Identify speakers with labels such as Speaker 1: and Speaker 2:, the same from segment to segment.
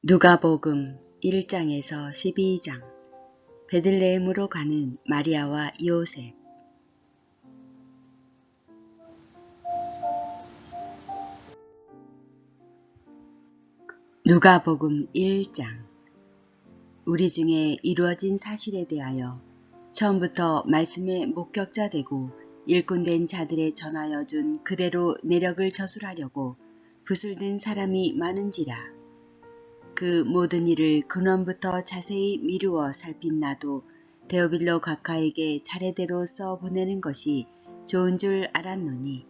Speaker 1: 누가복음 1장에서 12장. 베들레헴으로 가는 마리아와 요셉. 누가복음 1장. 우리 중에 이루어진 사실에 대하여 처음부터 말씀의 목격자 되고 일꾼된 자들에 전하여 준 그대로 내력을 저술하려고 붓을 든 사람이 많은지라. 그 모든 일을 근원부터 자세히 미루어 살핀 나도 데오빌로 각하에게 차례대로 써보내는 것이 좋은 줄 알았노니,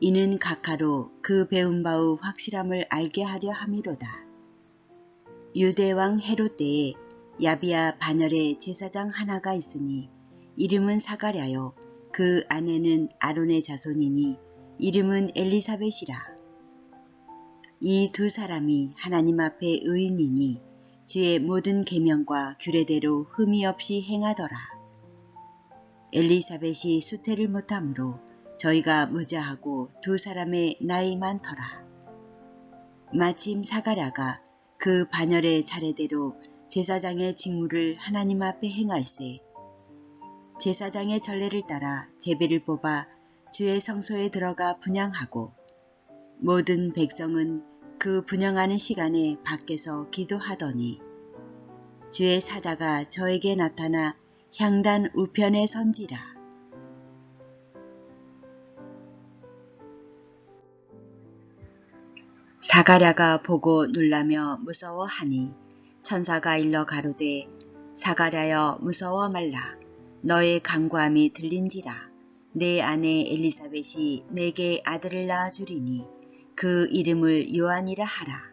Speaker 1: 이는 각하로 그 배운 바의 확실함을 알게 하려 함이로다. 유대왕 헤롯 때에 야비야 반열에 제사장 하나가 있으니 이름은 사가랴요, 그 아내는 아론의 자손이니 이름은 엘리사벳이라. 이 두 사람이 하나님 앞에 의인이니 주의 모든 계명과 규례대로 흠이 없이 행하더라. 엘리사벳이 수태를 못하므로 저희가 무자하고 두 사람의 나이 많더라. 마침 사가랴가 그 반열의 차례대로 제사장의 직무를 하나님 앞에 행할세, 제사장의 전례를 따라 제비를 뽑아 주의 성소에 들어가 분향하고 모든 백성은 그 분향하는 시간에 밖에서 기도하더니, 주의 사자가 저에게 나타나 향단 우편에 선지라. 사가랴가 보고 놀라며 무서워하니 천사가 일러 가로되, 사가랴여 무서워 말라. 너의 간구함이 들린지라. 내 아내 엘리사벳이 내게 아들을 낳아주리니 그 이름을 요한이라 하라.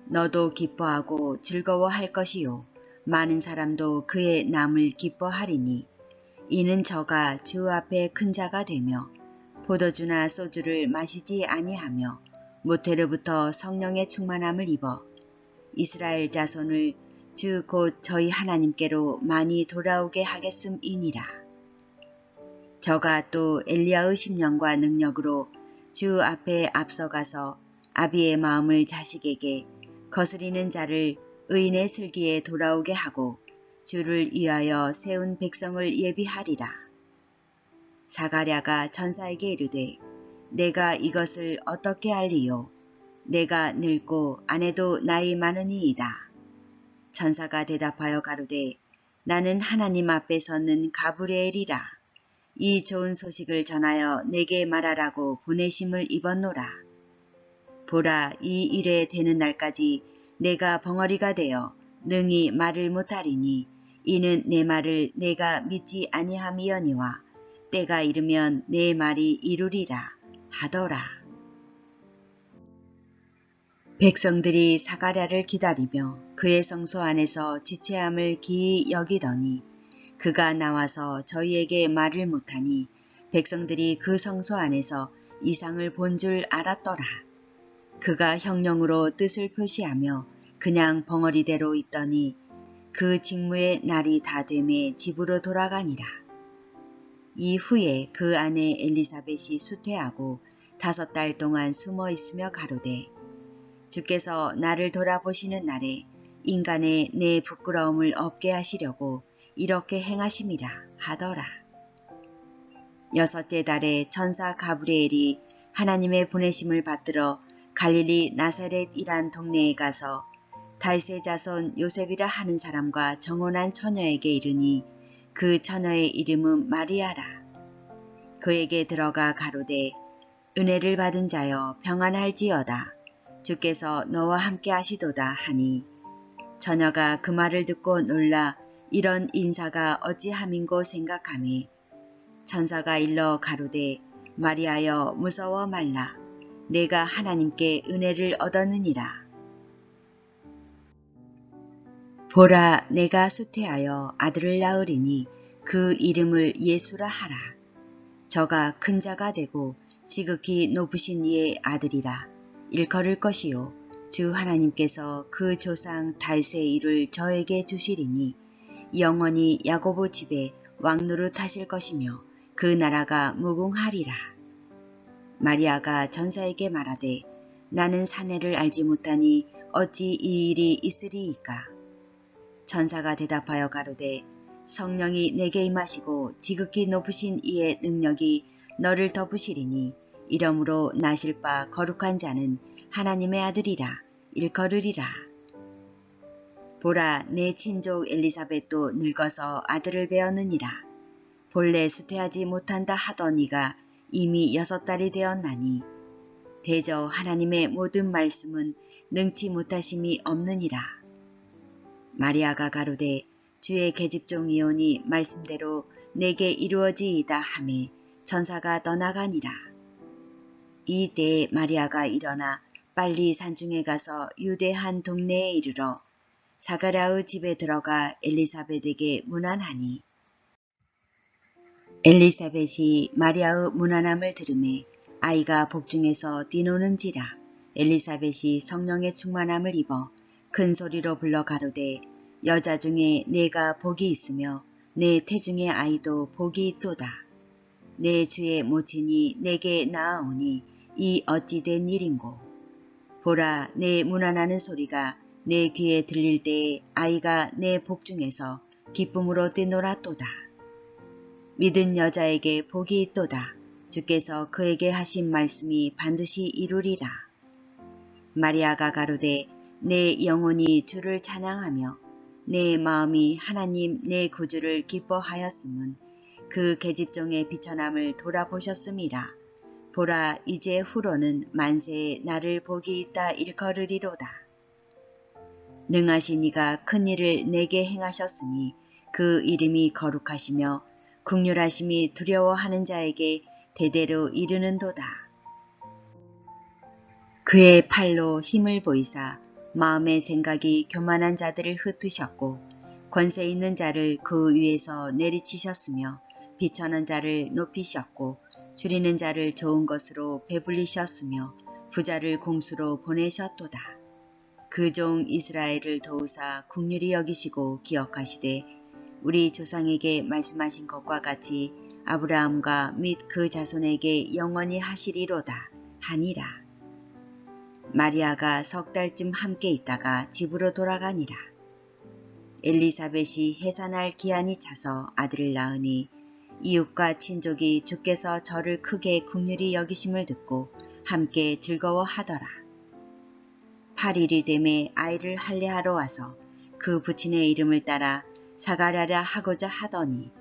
Speaker 1: 너도 기뻐하고 즐거워할 것이요, 많은 사람도 그의 남을 기뻐하리니, 이는 저가 주 앞에 큰 자가 되며 포도주나 소주를 마시지 아니하며 모태로부터 성령의 충만함을 입어 이스라엘 자손을 주 곧 저희 하나님께로 많이 돌아오게 하겠음이니라. 저가 또 엘리야의 심령과 능력으로 주 앞에 앞서가서 아비의 마음을 자식에게, 거스리는 자를 의인의 슬기에 돌아오게 하고 주를 위하여 세운 백성을 예비하리라. 사가랴가 천사에게 이르되, 내가 이것을 어떻게 알리요? 내가 늙고 아내도 나이 많으니이다. 천사가 대답하여 가로되, 나는 하나님 앞에 서는 가브리엘이라. 이 좋은 소식을 전하여 내게 말하라고 보내심을 입었노라. 보라, 이 일에 되는 날까지 내가 벙어리가 되어 능히 말을 못하리니, 이는 내 말을 내가 믿지 아니함이여니와 때가 이르면 내 말이 이루리라 하더라. 백성들이 사가랴를 기다리며 그의 성소 안에서 지체함을 기이 여기더니, 그가 나와서 저희에게 말을 못하니 백성들이 그 성소 안에서 이상을 본 줄 알았더라. 그가 형령으로 뜻을 표시하며 그냥 벙어리대로 있더니 그 직무의 날이 다 되매 집으로 돌아가니라. 이후에 그 아내 엘리사벳이 수태하고 5달 동안 숨어 있으며 가로되, 주께서 나를 돌아보시는 날에 인간의 내 부끄러움을 없게 하시려고 이렇게 행하심이라 하더라. 6째 달에 천사 가브리엘이 하나님의 보내심을 받들어 갈릴리 나사렛이란 동네에 가서 다윗의 자손 요셉이라 하는 사람과 정혼한 처녀에게 이르니, 그 처녀의 이름은 마리아라. 그에게 들어가 가로되, 은혜를 받은 자여 평안할지어다. 주께서 너와 함께 하시도다 하니, 처녀가 그 말을 듣고 놀라 이런 인사가 어찌함인고 생각하매, 천사가 일러 가로되, 마리아여 무서워 말라. 내가 하나님께 은혜를 얻었느니라. 보라, 내가 수태하여 아들을 낳으리니 그 이름을 예수라 하라. 저가 큰 자가 되고 지극히 높으신 이의 아들이라. 일컬을 것이요, 주 하나님께서 그 조상 다윗의 일을 저에게 주시리니 영원히 야고보 집에 왕노릇 하실 것이며 그 나라가 무궁하리라. 마리아가 전사에게 말하되, 나는 사내를 알지 못하니 어찌 이 일이 있으리이까. 천사가 대답하여 가로되 성령이 내게 임하시고 지극히 높으신 이의 능력이 너를 덮으시리니 이러므로 나실 바 거룩한 자는 하나님의 아들이라 일컬으리라. 보라, 내 친족 엘리사벳도 늙어서 아들을 배었느니라. 본래 수태하지 못한다 하던 이가 이미 6달이 되었나니 대저 하나님의 모든 말씀은 능치 못하심이 없느니라. 마리아가 가로되 주의 계집종이오니 말씀대로 내게 이루어지이다 하매 천사가 떠나가니라. 이때에 마리아가 일어나 빨리 산중에 가서 유대 한 동네에 이르러 사가랴의 집에 들어가 엘리사벳에게 문안하니 엘리사벳이 마리아의 문안함을 들으매 아이가 복중에서 뛰노는지라. 엘리사벳이 성령의 충만함을 입어 큰 소리로 불러 가로되 여자 중에 내가 복이 있으며 내 태중의 아이도 복이 있도다. 내 주의 모친이 내게 나아오니 이 어찌 된 일인고. 보라, 내 문안하는 소리가 내 귀에 들릴 때에 아이가 내 복중에서 기쁨으로 뛰놀았도다. 믿은 여자에게 복이 있도다. 주께서 그에게 하신 말씀이 반드시 이루리라. 마리아가 가로되 내 영혼이 주를 찬양하며 내 마음이 하나님 내 구주를 기뻐하였음은 그 계집종의 비천함을 돌아보셨음이라. 보라, 이제 후로는 만세에 나를 복이 있다 일컬으리로다. 능하신 이가 큰 일을 내게 행하셨으니 그 이름이 거룩하시며 긍휼하심이 두려워하는 자에게 대대로 이르는도다. 그의 팔로 힘을 보이사 마음의 생각이 교만한 자들을 흩으셨고 권세 있는 자를 그 위에서 내리치셨으며 비천한 자를 높이셨고 줄이는 자를 좋은 것으로 배불리셨으며 부자를 공수로 보내셨도다. 그 종 이스라엘을 도우사 긍휼히 여기시고 기억하시되 우리 조상에게 말씀하신 것과 같이 아브라함과 및 그 자손에게 영원히 하시리로다 하니라. 마리아가 3달쯤 함께 있다가 집으로 돌아가니라. 엘리사벳이 해산할 기한이 차서 아들을 낳으니 이웃과 친족이 주께서 저를 크게 긍휼히 여기심을 듣고 함께 즐거워하더라. 8일이 되매 아이를 할례하러 와서 그 부친의 이름을 따라 사가랴라 하고자 하더니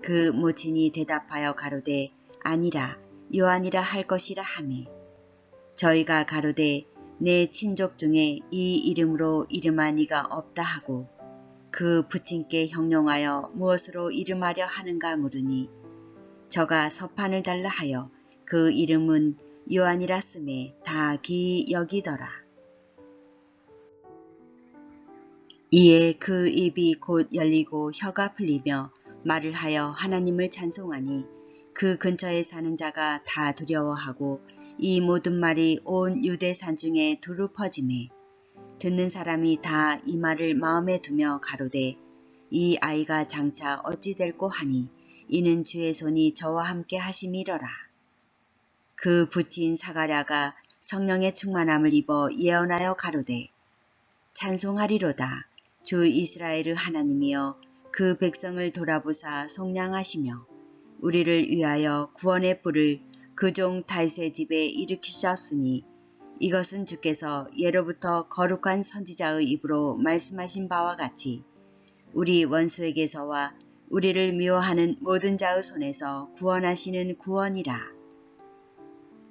Speaker 1: 그 모친이 대답하여 가로되 아니라 요한이라 할 것이라 하매 저희가 가로되 내 친족 중에 이 이름으로 이름한 이가 없다 하고 그 부친께 형용하여 무엇으로 이름하려 하는가 물으니 저가 서판을 달라 하여 그 이름은 요한이라 쓰매 다 기이 여기더라. 이에 그 입이 곧 열리고 혀가 풀리며 말을 하여 하나님을 찬송하니 그 근처에 사는 자가 다 두려워하고 이 모든 말이 온 유대 산중에 두루 퍼지매 듣는 사람이 다 이 말을 마음에 두며 가로되 이 아이가 장차 어찌 될꼬 하니 이는 주의 손이 저와 함께 하심이러라. 그 부친 사가랴가 성령의 충만함을 입어 예언하여 가로되 찬송하리로다. 주 이스라엘의 하나님이여 그 백성을 돌아보사 속량하시며 우리를 위하여 구원의 뿔을 그 종 다윗의 집에 일으키셨으니 이것은 주께서 예로부터 거룩한 선지자의 입으로 말씀하신 바와 같이 우리 원수에게서와 우리를 미워하는 모든 자의 손에서 구원하시는 구원이라.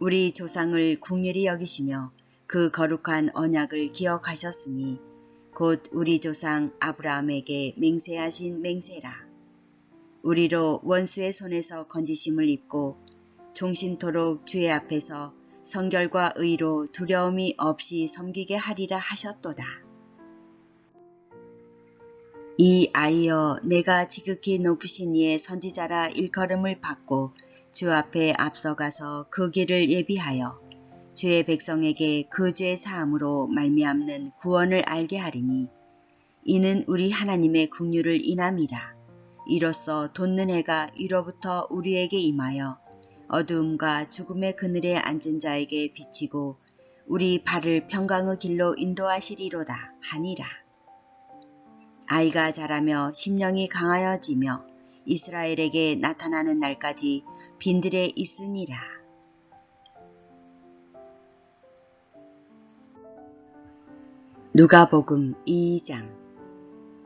Speaker 1: 우리 조상을 긍휼히 여기시며 그 거룩한 언약을 기억하셨으니 곧 우리 조상 아브라함에게 맹세하신 맹세라. 우리로 원수의 손에서 건지심을 입고 종신토록 주의 앞에서 성결과 의로 두려움이 없이 섬기게 하리라 하셨도다. 이 아이여 내가 지극히 높으신 이의 선지자라 일컬음을 받고 주 앞에 앞서가서 그 길을 예비하여 주의 백성에게 그 죄 사함으로 말미암는 구원을 알게 하리니 이는 우리 하나님의 긍휼을 인함이라. 이로써 돋는 해가 위로부터 우리에게 임하여 어두움과 죽음의 그늘에 앉은 자에게 비치고 우리 발을 평강의 길로 인도하시리로다 하니라. 아이가 자라며 심령이 강하여지며 이스라엘에게 나타나는 날까지 빈들에 있으니라. 누가복음 2장.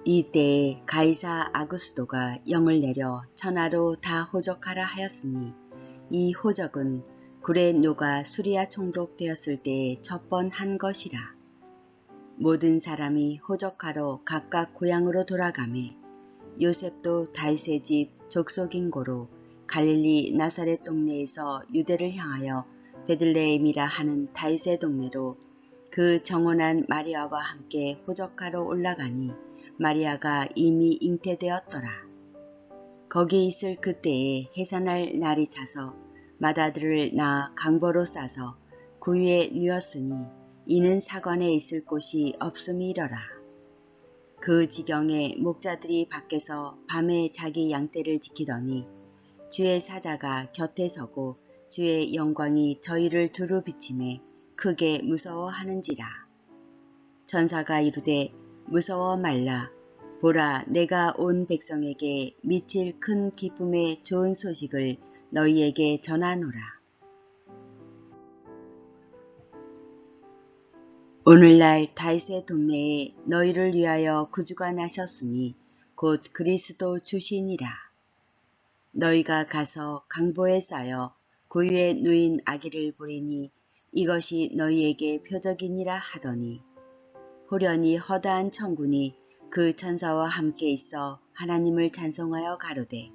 Speaker 1: 이때에 가이사 아구스도가 영을 내려 천하로 다 호적하라 하였으니 이 호적은 굴의 노가 수리아 총독되었을 때에 첫 번 한 것이라. 모든 사람이 호적하러 각각 고향으로 돌아가매 요셉도 다윗의 집 족속인 고로 갈릴리 나사렛 동네에서 유대를 향하여 베들레헴이라 하는 다윗의 동네로 그 정혼한 마리아와 함께 호적하러 올라가니 마리아가 이미 잉태되었더라. 거기 있을 그때에 해산할 날이 차서 맏아들을 낳아 강보로 싸서 구유에 누웠으니 이는 사관에 있을 곳이 없음이러라. 그 지경에 목자들이 밖에서 밤에 자기 양떼를 지키더니 주의 사자가 곁에 서고 주의 영광이 저희를 두루 비치매 크게 무서워하는지라. 천사가 이르되 무서워 말라. 보라, 내가 온 백성에게 미칠 큰 기쁨의 좋은 소식을 너희에게 전하노라. 오늘날 다윗의 동네에 너희를 위하여 구주가 나셨으니 곧 그리스도 주시니라. 너희가 가서 강보에 쌓여 고유에 누인 아기를 보리니 이것이 너희에게 표적이니라 하더니 호련히 허다한 천군이 그 천사와 함께 있어 하나님을 찬송하여 가로되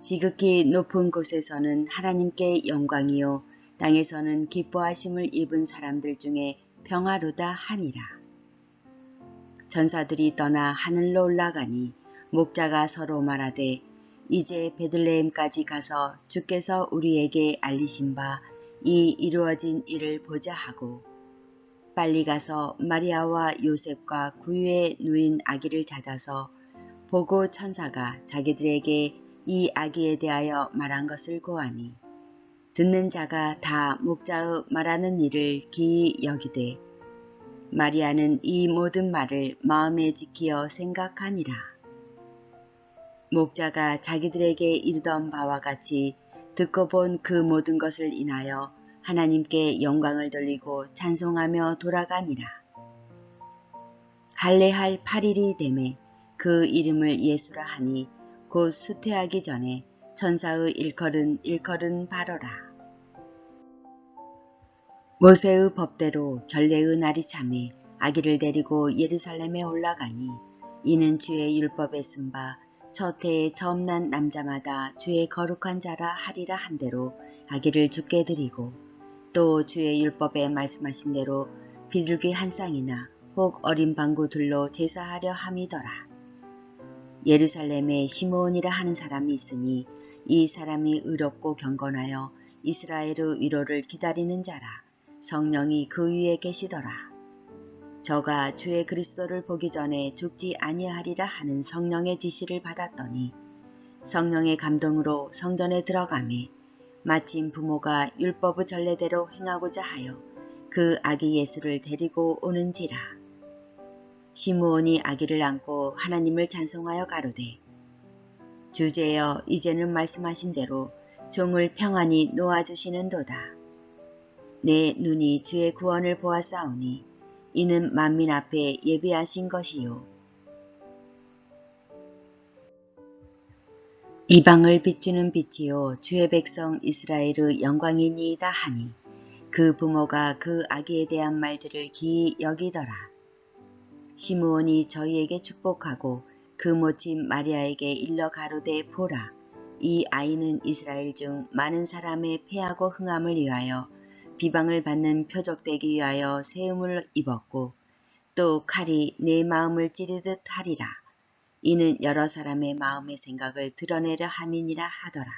Speaker 1: 지극히 높은 곳에서는 하나님께 영광이요 땅에서는 기뻐하심을 입은 사람들 중에 평화로다 하니라. 천사들이 떠나 하늘로 올라가니 목자가 서로 말하되 이제 베들레헴까지 가서 주께서 우리에게 알리신 바 이 이루어진 일을 보자 하고 빨리 가서 마리아와 요셉과 구유에 누인 아기를 찾아서 보고 천사가 자기들에게 이 아기에 대하여 말한 것을 고하니 듣는 자가 다 목자의 말하는 일을 기이 여기되 마리아는 이 모든 말을 마음에 지키어 생각하니라. 목자가 자기들에게 이르던 바와 같이 듣고 본 그 모든 것을 인하여 하나님께 영광을 돌리고 찬송하며 돌아가니라. 할례할 8일이 되매 그 이름을 예수라 하니 곧 수태하기 전에 천사의 일컬은 바로라. 모세의 법대로 결례의 날이 차매 아기를 데리고 예루살렘에 올라가니 이는 주의 율법에 쓴 바 첫 해에 처음 난 남자마다 주의 거룩한 자라 하리라 한 대로 아기를 주께 드리고 또 주의 율법에 말씀하신 대로 비둘기 한 쌍이나 혹 어린 방구들로 제사하려 함이더라. 예루살렘에 시므온이라 하는 사람이 있으니 이 사람이 의롭고 경건하여 이스라엘의 위로를 기다리는 자라. 성령이 그 위에 계시더라. 저가 주의 그리스도를 보기 전에 죽지 아니하리라 하는 성령의 지시를 받았더니 성령의 감동으로 성전에 들어가매 마침 부모가 율법의 전례대로 행하고자 하여 그 아기 예수를 데리고 오는지라. 시므온이 아기를 안고 하나님을 찬송하여 가로되 주제여 이제는 말씀하신 대로 종을 평안히 놓아주시는도다. 내 눈이 주의 구원을 보았사오니 이는 만민 앞에 예비하신 것이요 이방을 비추는 빛이요 주의 백성 이스라엘의 영광이니이다 하니 그 부모가 그 아기에 대한 말들을 기이 여기더라. 시므온이 저희에게 축복하고 그 모친 마리아에게 일러 가로되 보라 이 아이는 이스라엘 중 많은 사람의 패하고 흥함을 위하여 비방을 받는 표적되기 위하여 세움을 입었고 또 칼이 내 마음을 찌르듯 하리라. 이는 여러 사람의 마음의 생각을 드러내려 함이니라 하더라.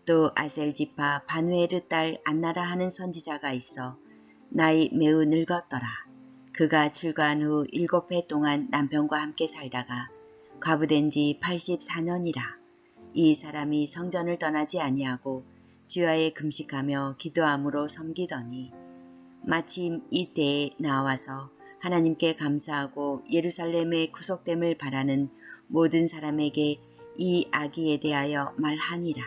Speaker 1: 또 아셀지파 바누엘의 딸 안나라 하는 선지자가 있어 나이 매우 늙었더라. 그가 출가한 후 7해 동안 남편과 함께 살다가 과부된 지 84년이라. 이 사람이 성전을 떠나지 아니하고 주야에 금식하며 기도함으로 섬기더니 마침 이때에 나와서 하나님께 감사하고 예루살렘의 구속됨을 바라는 모든 사람에게 이 아기에 대하여 말하니라.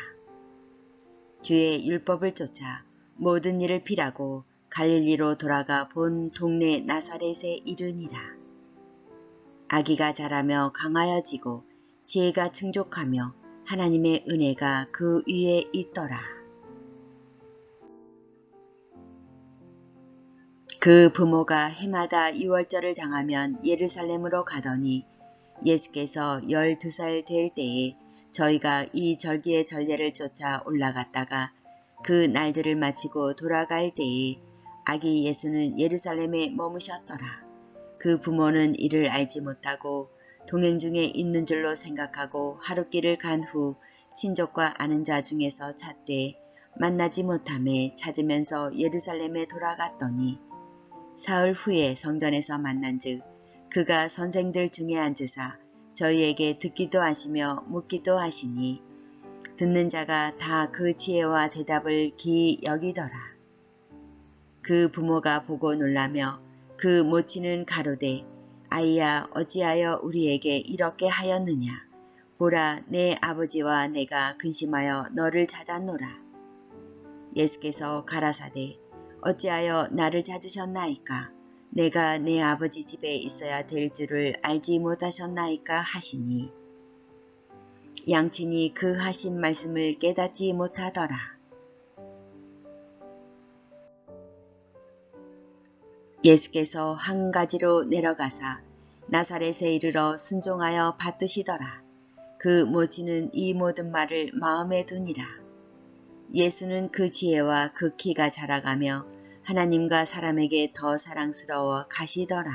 Speaker 1: 주의 율법을 쫓아 모든 일을 피라고 갈릴리로 돌아가 본 동네 나사렛에 이르니라. 아기가 자라며 강하여지고 지혜가 충족하며 하나님의 은혜가 그 위에 있더라. 그 부모가 해마다 유월절을 당하면 예루살렘으로 가더니 예수께서 12살 될 때에 저희가 이 절기의 전례를 쫓아 올라갔다가 그 날들을 마치고 돌아갈 때에 아기 예수는 예루살렘에 머무셨더라. 그 부모는 이를 알지 못하고 동행 중에 있는 줄로 생각하고 하룻길을 간 후 친족과 아는 자 중에서 찾되 만나지 못하매 찾으면서 예루살렘에 돌아갔더니 사흘 후에 성전에서 만난즉 그가 선생들 중에 앉으사 저희에게 듣기도 하시며 묻기도 하시니 듣는 자가 다 그 지혜와 대답을 기이 여기더라. 그 부모가 보고 놀라며 그 모친은 가로되 아이야 어찌하여 우리에게 이렇게 하였느냐. 보라 내 아버지와 내가 근심하여 너를 찾았노라. 예수께서 가라사대 어찌하여 나를 찾으셨나이까. 내가 내 아버지 집에 있어야 될 줄을 알지 못하셨나이까 하시니 양친이 그 하신 말씀을 깨닫지 못하더라. 예수께서 한 가지로 내려가사 나사렛에 이르러 순종하여 받드시더라. 그 모친은 이 모든 말을 마음에 두니라. 예수는 그 지혜와 그 키가 자라가며 하나님과 사람에게 더 사랑스러워 가시더라.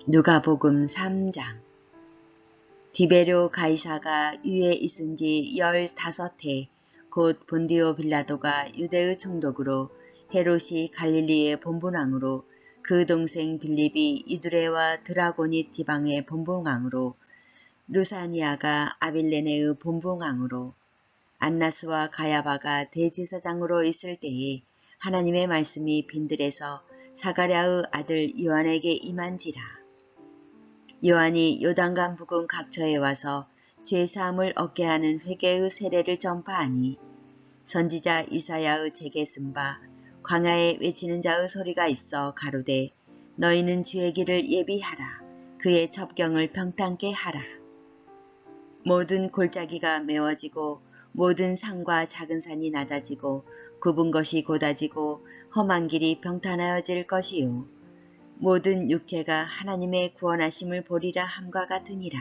Speaker 1: 누가복음 3장. 디베료 가이사가 위에 있은 지 15해 곧 본디오 빌라도가 유대의 총독으로 헤롯이 갈릴리의 본분왕으로 그 동생 빌립이 이두레와 드라고닛 지방의 본분왕으로 루사니아가 아빌레네의 본분왕으로 안나스와 가야바가 대제사장으로 있을 때에 하나님의 말씀이 빈들에서 사가랴의 아들 요한에게 임한지라. 요한이 요단강 부근 각처에 와서 죄사함을 얻게 하는 회개의 세례를 전파하니 선지자 이사야의 책에 쓴 바 광야에 외치는 자의 소리가 있어 가로되 너희는 주의 길을 예비하라. 그의 첩경을 평탄케 하라. 모든 골짜기가 메워지고 모든 산과 작은 산이 낮아지고 굽은 것이 곧아지고 험한 길이 평탄하여질 것이요. 모든 육체가 하나님의 구원하심을 보리라 함과 같으니라.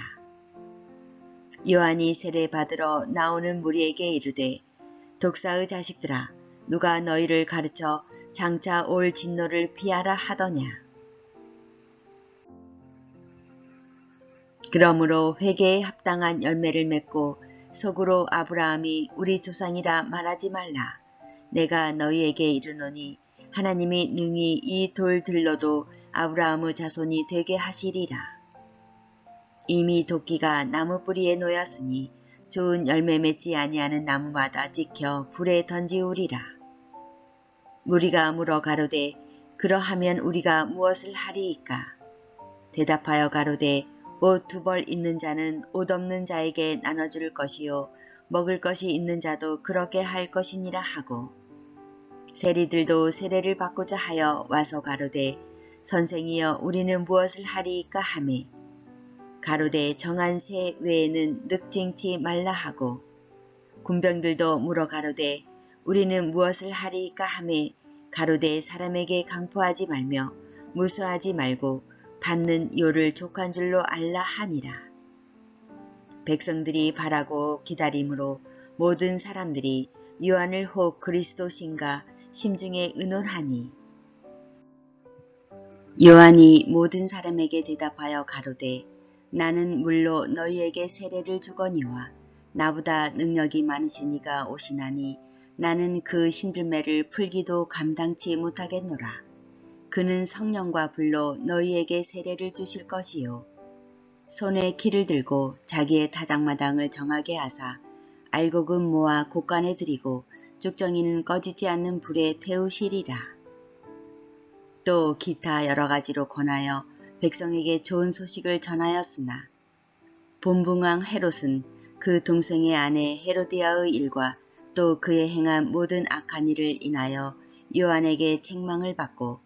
Speaker 1: 요한이 세례 받으러 나오는 무리에게 이르되 독사의 자식들아 누가 너희를 가르쳐 장차 올 진노를 피하라 하더냐. 그러므로 회개에 합당한 열매를 맺고 속으로 아브라함이 우리 조상이라 말하지 말라. 내가 너희에게 이르노니 하나님이 능히 이 돌들로도 아브라함의 자손이 되게 하시리라. 이미 도끼가 나무 뿌리에 놓였으니 좋은 열매 맺지 아니하는 나무마다 찍혀 불에 던지우리라. 무리가 물어 가로되 그러하면 우리가 무엇을 하리이까. 대답하여 가로되 옷 2벌 있는 자는 옷 없는 자에게 나눠줄 것이요 먹을 것이 있는 자도 그렇게 할 것이니라 하고 세리들도 세례를 받고자 하여 와서 가로되 선생이여 우리는 무엇을 하리이까 하매 가로되 정한 새 외에는 늑징치 말라 하고 군병들도 물어 가로되 우리는 무엇을 하리이까 하매 가로되 사람에게 강포하지 말며 무수하지 말고 받는 요를 족한 줄로 알라 하니라. 백성들이 바라고 기다림으로 모든 사람들이 요한을 혹 그리스도신가 심중에 의논하니 요한이 모든 사람에게 대답하여 가로되 나는 물로 너희에게 세례를 주거니와 나보다 능력이 많으신 이가 오시나니 나는 그 신들매를 풀기도 감당치 못하겠노라. 그는 성령과 불로 너희에게 세례를 주실 것이요 손에 키를 들고 자기의 타작마당을 정하게 하사 알곡은 모아 곡간에 들이고 쭉정이는 꺼지지 않는 불에 태우시리라. 또 기타 여러 가지로 권하여 백성에게 좋은 소식을 전하였으나 본붕왕 헤롯은 그 동생의 아내 헤로디아의 일과 또 그의 행한 모든 악한 일을 인하여 요한에게 책망을 받고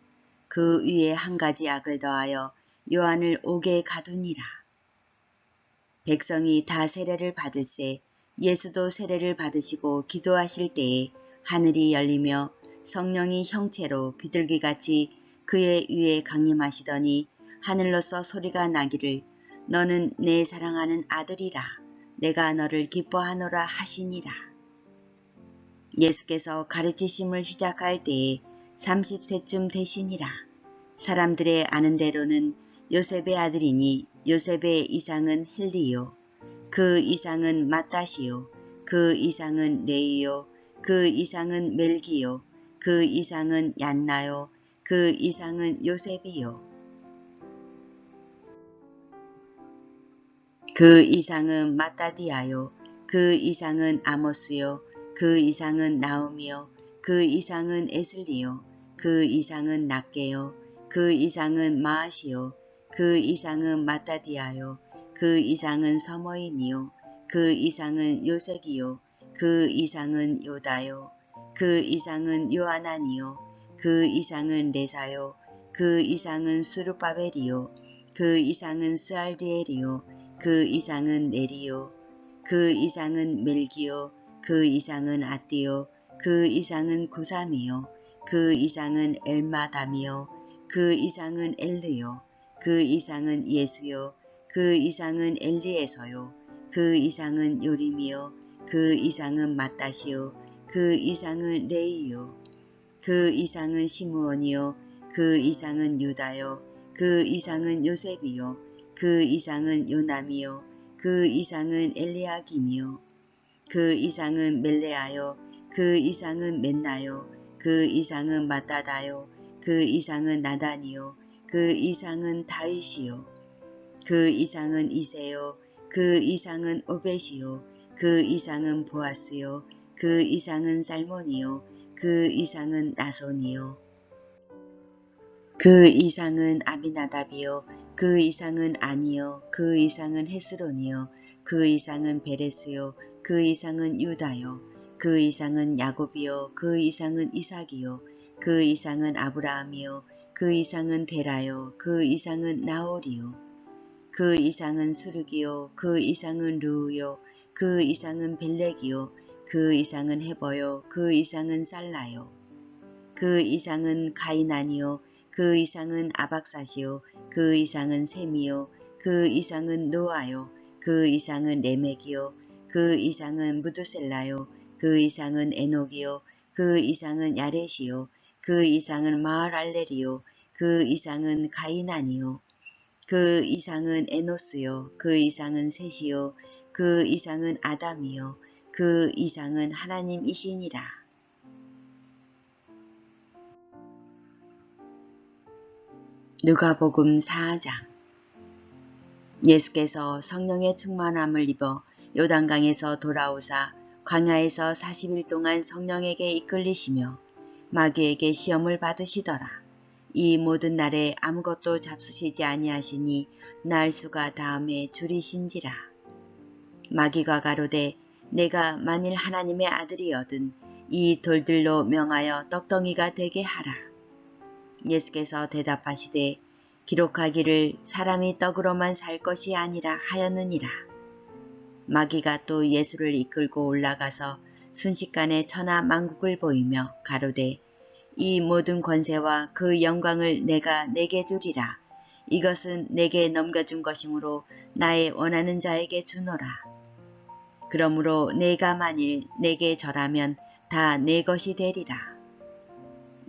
Speaker 1: 그 위에 한 가지 악을 더하여 요한을 옥에 가두니라. 백성이 다 세례를 받을새 예수도 세례를 받으시고 기도하실 때에 하늘이 열리며 성령이 형체로 비둘기같이 그의 위에 강림하시더니 하늘로서 소리가 나기를 너는 내 사랑하는 아들이라 내가 너를 기뻐하노라 하시니라. 예수께서 가르치심을 시작할 때에 30세쯤 되시니라. 사람들의 아는 대로는 요셉의 아들이니 요셉의 이상은 헬리요, 그 이상은 마따시요, 그 이상은 레이요, 그 이상은 멜기요, 그 이상은 얀나요, 그 이상은 요셉이요, 그 이상은 마따디아요, 그 이상은 아모스요, 그 이상은 나움이요, 그 이상은 에슬리요, 그 이상은 낫게요, 그 이상은 마아시요, 그 이상은 마따디아요, 그 이상은 서머인이요, 그 이상은 요색이요, 그 이상은 요다요, 그 이상은 요아난이요, 그 이상은 레사요, 그 이상은 수르바벨이요, 그 이상은 스알디엘이요, 그 이상은 네리요, 그 이상은 멜기요, 그 이상은 아띠요, 그 이상은 구삼이요, 그 이상은 엘마담이요, 그 이상은 엘르요, 그 이상은 예수요, 그 이상은 엘리에서요, 그 이상은 요림이요, 그 이상은 마따시요, 그 이상은 레이요, 그 이상은 시므온이요, 그 이상은 유다요, 그 이상은 요셉이요, 그 이상은 요남이요, 그 이상은 엘리야김이요, 그 이상은 멜레아요, 그 이상은 맨나요, 그 이상은 마따다요, 그 이상은 나단이요, 그 이상은 다윗이요, 그 이상은 이세요, 그 이상은 오벳이요, 그 이상은 보아스요, 그 이상은 살몬이요, 그 이상은 나손이요, 그 이상은 아미나답이요, 그 이상은 아니요, 그 이상은 헤스론이요, 그 이상은 베레스요, 그 이상은 유다요, 그 이상은 야곱이요, 그 이상은 이삭이요, 그 이상은 아브라함이요, 그 이상은 데라요, 그 이상은 나홀이요, 그 이상은 수르기요, 그 이상은 르우요, 그 이상은 벨렉이요, 그 이상은 헤버요, 그 이상은 살라요, 그 이상은 가이난이요, 그 이상은 아박사시요, 그 이상은 셈이요, 그 이상은 노아요, 그 이상은 레멕이요, 그 이상은 무드셀라요, 그 이상은 에녹이요, 그 이상은 야렛이요, 그 이상은 마을알렐이요, 그 이상은 가이난이요, 그 이상은 에노스요, 그 이상은 셋이요, 그 이상은 아담이요, 그 이상은 하나님이시니라. 누가복음 4장. 예수께서 성령의 충만함을 입어 요단강에서 돌아오사 광야에서 40일 동안 성령에게 이끌리시며 마귀에게 시험을 받으시더라. 이 모든 날에 아무것도 잡수시지 아니하시니 날수가 다음에 줄이신지라. 마귀가 가로되 내가 만일 하나님의 아들이거든 이 돌들로 명하여 떡덩이가 되게 하라. 예수께서 대답하시되 기록하기를 사람이 떡으로만 살 것이 아니라 하였느니라. 마귀가 또 예수를 이끌고 올라가서 순식간에 천하 만국을 보이며 가로되 이 모든 권세와 그 영광을 내가 내게 주리라. 이것은 내게 넘겨준 것이므로 나의 원하는 자에게 주노라. 그러므로 내가 만일 내게 절하면 다 내 것이 되리라.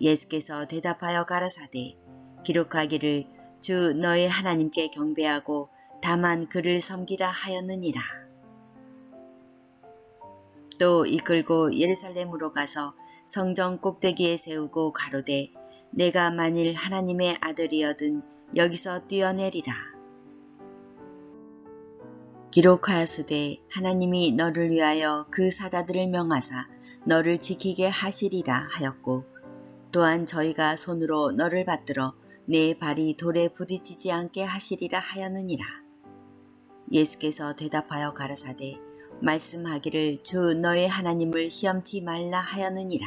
Speaker 1: 예수께서 대답하여 가라사대 기록하기를 주 너의 하나님께 경배하고 다만 그를 섬기라 하였느니라. 또 이끌고 예루살렘으로 가서 성전 꼭대기에 세우고 가로되 내가 만일 하나님의 아들이거든 여기서 뛰어내리라. 기록하였으되 하나님이 너를 위하여 그 사자들을 명하사 너를 지키게 하시리라 하였고 또한 저희가 손으로 너를 받들어 내 발이 돌에 부딪히지 않게 하시리라 하였느니라. 예수께서 대답하여 가라사대 말씀하기를 주 너의 하나님을 시험치 말라 하였느니라.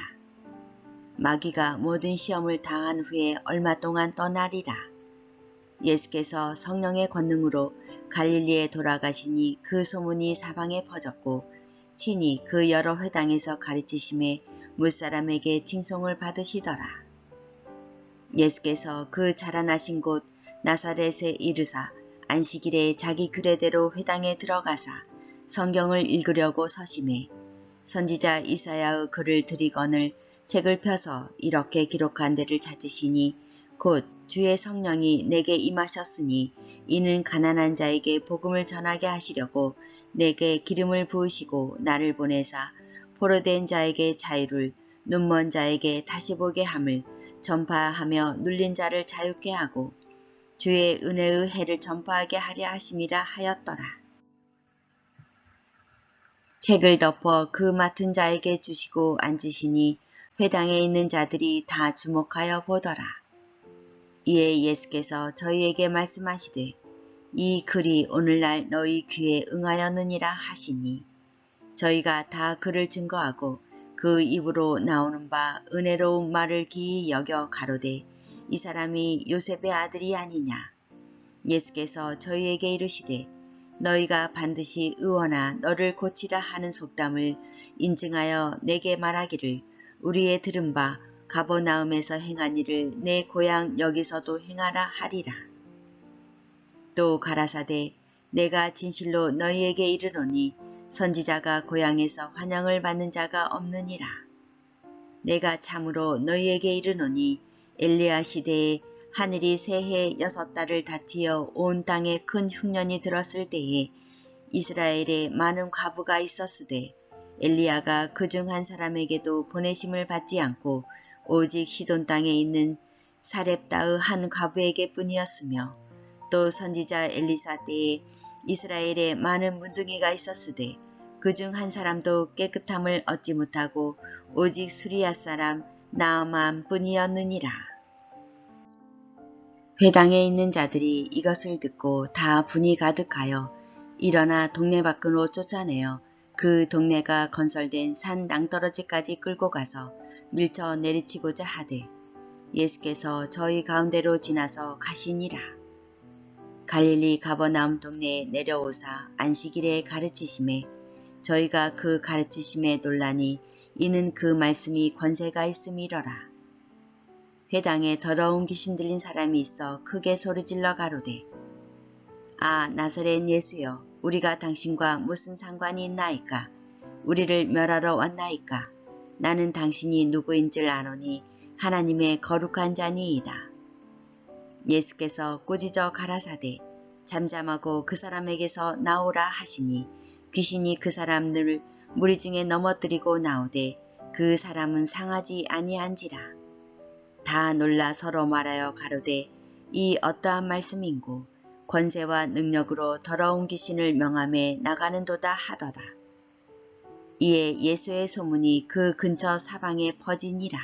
Speaker 1: 마귀가 모든 시험을 당한 후에 얼마 동안 떠나리라. 예수께서 성령의 권능으로 갈릴리에 돌아가시니 그 소문이 사방에 퍼졌고 친히 그 여러 회당에서 가르치심에 무사람에게 칭송을 받으시더라. 예수께서 그 자라나신 곳 나사렛에 이르사 안식일에 자기 규례대로 회당에 들어가사 성경을 읽으려고 서심해 선지자 이사야의 글을 들이거늘 책을 펴서 이렇게 기록한 데를 찾으시니 곧 주의 성령이 내게 임하셨으니 이는 가난한 자에게 복음을 전하게 하시려고 내게 기름을 부으시고 나를 보내사 포로된 자에게 자유를 눈먼 자에게 다시 보게 함을 전파하며 눌린 자를 자유케 하고 주의 은혜의 해를 전파하게 하려 하심이라 하였더라. 책을 덮어 그 맡은 자에게 주시고 앉으시니 회당에 있는 자들이 다 주목하여 보더라. 이에 예수께서 저희에게 말씀하시되 이 글이 오늘날 너희 귀에 응하였느니라 하시니 저희가 다 그를 증거하고 그 입으로 나오는 바 은혜로운 말을 기이 여겨 가로되 이 사람이 요셉의 아들이 아니냐. 예수께서 저희에게 이르시되 너희가 반드시 의원아 너를 고치라 하는 속담을 인증하여 내게 말하기를 우리의 들은 바 가버나움에서 행한 일을 내 고향 여기서도 행하라 하리라. 또 가라사대 내가 진실로 너희에게 이르노니 선지자가 고향에서 환영을 받는 자가 없느니라. 내가 참으로 너희에게 이르노니 엘리야 시대에 하늘이 새해 6달을 다투어 온 땅에 큰 흉년이 들었을 때에 이스라엘에 많은 과부가 있었으되 엘리야가 그중 한 사람에게도 보내심을 받지 않고 오직 시돈 땅에 있는 사렙다의 한 과부에게 뿐이었으며 또 선지자 엘리사 때에 이스라엘에 많은 문둥이가 있었으되 그중 한 사람도 깨끗함을 얻지 못하고 오직 수리아 사람 나아만 뿐이었느니라. 회당에 있는 자들이 이것을 듣고 다 분이 가득하여 일어나 동네 밖으로 쫓아내어 그 동네가 건설된 산 낭떠러지까지 끌고 가서 밀쳐 내리치고자 하되 예수께서 저희 가운데로 지나서 가시니라. 갈릴리 가버나움 동네에 내려오사 안식일에 가르치심에 저희가 그 가르치심에 놀라니 이는 그 말씀이 권세가 있음이러라. 회당에 더러운 귀신 들린 사람이 있어 크게 소리질러 가로되 아 나사렛 예수여 우리가 당신과 무슨 상관이 있나이까. 우리를 멸하러 왔나이까. 나는 당신이 누구인 줄 아노니 하나님의 거룩한 자니이다. 예수께서 꾸짖어 가라사대 잠잠하고 그 사람에게서 나오라 하시니 귀신이 그 사람을 무리 중에 넘어뜨리고 나오되 그 사람은 상하지 아니한지라. 다 놀라 서로 말하여 가로되 이 어떠한 말씀인고 권세와 능력으로 더러운 귀신을 명함에 나가는도다 하더라. 이에 예수의 소문이 그 근처 사방에 퍼지니라.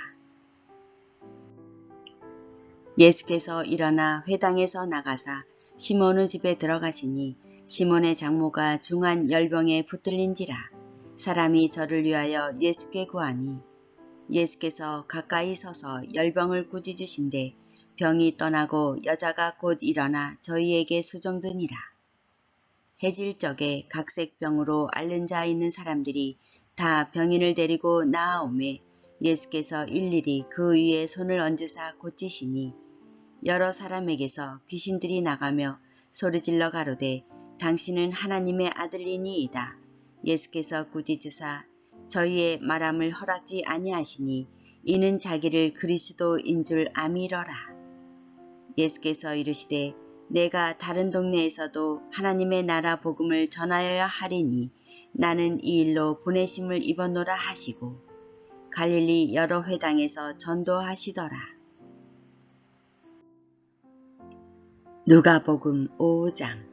Speaker 1: 예수께서 일어나 회당에서 나가사 시몬의 집에 들어가시니 시몬의 장모가 중한 열병에 붙들린지라. 사람이 저를 위하여 예수께 구하니 예수께서 가까이 서서 열병을 꾸짖으신데 병이 떠나고 여자가 곧 일어나 저희에게 수종드니라. 해질 적에 각색병으로 앓는 자 있는 사람들이 다 병인을 데리고 나아오매 예수께서 일일이 그 위에 손을 얹으사 고치시니 여러 사람에게서 귀신들이 나가며 소리질러 가로되 당신은 하나님의 아들이니이다. 예수께서 꾸짖으사 저희의 말함을 허락지 아니하시니 이는 자기를 그리스도인 줄 아미러라. 예수께서 이르시되 내가 다른 동네에서도 하나님의 나라 복음을 전하여야 하리니 나는 이 일로 보내심을 입었노라 하시고 갈릴리 여러 회당에서 전도하시더라. 누가복음 5장.